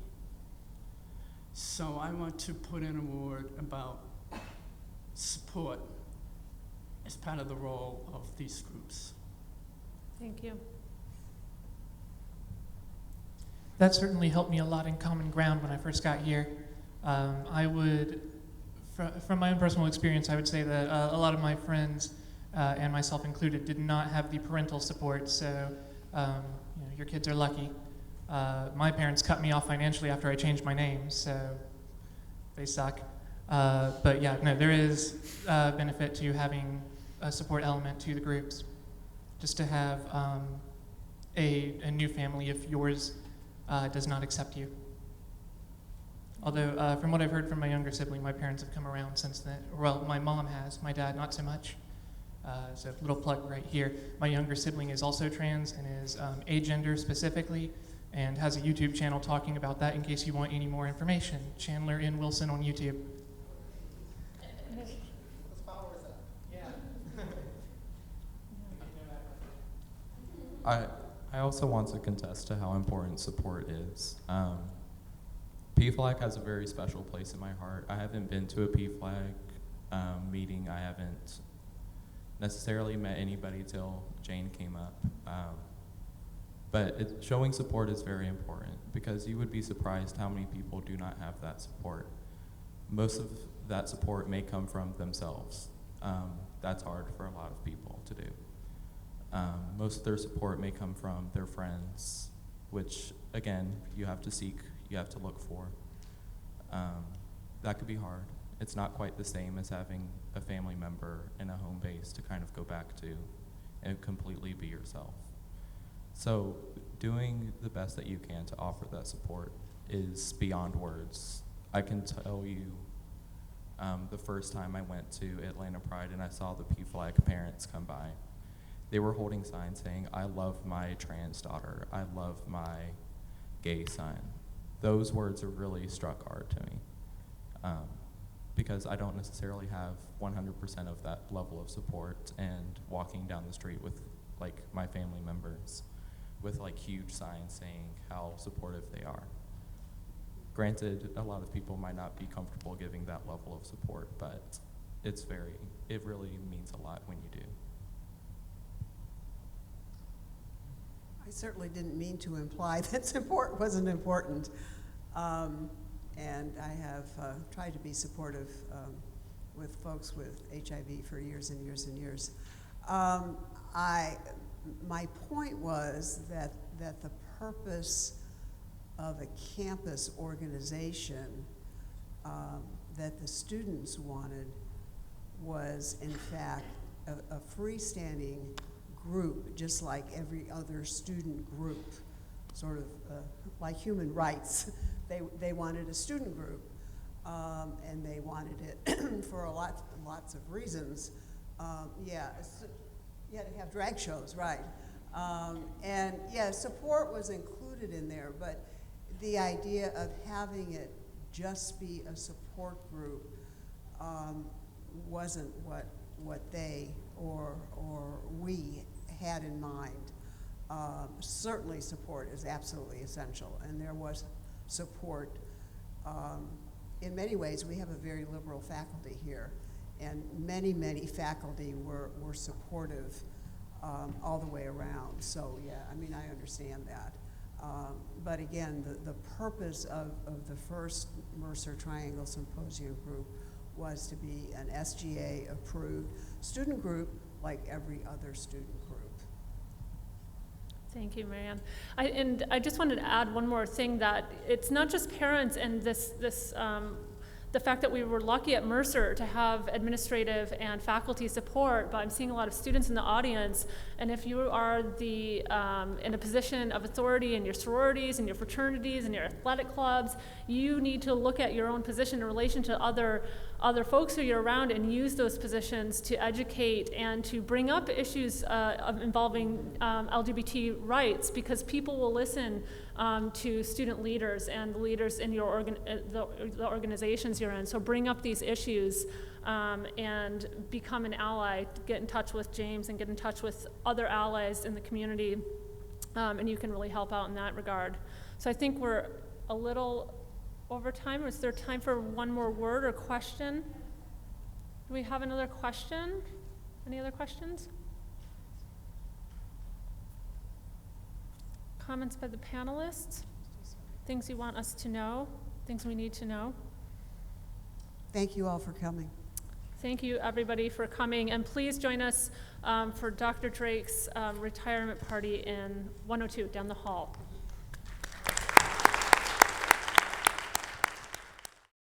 So I want to put in a word about support as part of the role of these groups. Thank you. That certainly helped me a lot in Common Ground when I first got here. I would, from my own personal experience, I would say that a lot of my friends, and myself included, did not have the parental support, so your kids are lucky. My parents cut me off financially after I changed my name, so they suck. But yeah, no, there is benefit to having a support element to the groups, just to have a new family if yours does not accept you. Although, from what I've heard from my younger sibling, my parents have come around since then. Well, my mom has, my dad not so much. So little plug right here. My younger sibling is also trans and is agender specifically, and has a YouTube channel talking about that in case you want any more information. Chandler N. Wilson on YouTube. I also want to contest to how important support is. PFLAG has a very special place in my heart. I haven't been to a PFLAG meeting. I haven't necessarily met anybody till Jane came up. But showing support is very important, because you would be surprised how many people do not have that support. Most of that support may come from themselves. That's hard for a lot of people to do. Most of their support may come from their friends, which, again, you have to seek, you have to look for. That could be hard. It's not quite the same as having a family member in a home base to kind of go back to and completely be yourself. So doing the best that you can to offer that support is beyond words. I can tell you the first time I went to Atlanta Pride and I saw the PFLAG parents come by, they were holding signs saying, I love my trans daughter, I love my gay son. Those words have really struck hard to me, because I don't necessarily have 100% of that level of support, and walking down the street with like my family members with like huge signs saying how supportive they are. Granted, a lot of people might not be comfortable giving that level of support, but it really means a lot when you do. I certainly didn't mean to imply that support wasn't important. And I have tried to be supportive with folks with HIV for years and years and years. My point was that the purpose of a campus organization that the students wanted was, in fact, a freestanding group, just like every other student group, sort of like human rights. They wanted a student group, and they wanted it for lots of reasons. Yeah, you had to have drag shows, right? And yeah, support was included in there, but the idea of having it just be a support group wasn't what they or we had in mind. Certainly support is absolutely essential, and there was support. In many ways, we have a very liberal faculty here, and many faculty were supportive all the way around. So yeah, I mean, I understand that. But again, the purpose of the first Mercer Triangle Symposium group was to be an SGA-approved student group like every other student group. Thank you, Marianne. And I just wanted to add one more thing, that it's not just parents and the fact that we were lucky at Mercer to have administrative and faculty support, but I'm seeing a lot of students in the audience, and if you are in a position of authority in your sororities and your fraternities and your athletic clubs, you need to look at your own position in relation to other folks who you're around and use those positions to educate and to bring up issues involving LGBT rights, because people will listen to student leaders and the leaders in your the organizations you're in. So bring up these issues and become an ally. Get in touch with James and get in touch with other allies in the community, and you can really help out in that regard. So I think we're a little over time. Is there time for one more word or question? Do we have another question? Any other questions? Comments by the panelists? Things you want us to know? Things we need to know? Thank you all for coming. Thank you, everybody, for coming. And please join us for Dr. Drake's retirement party in 102 down the hall.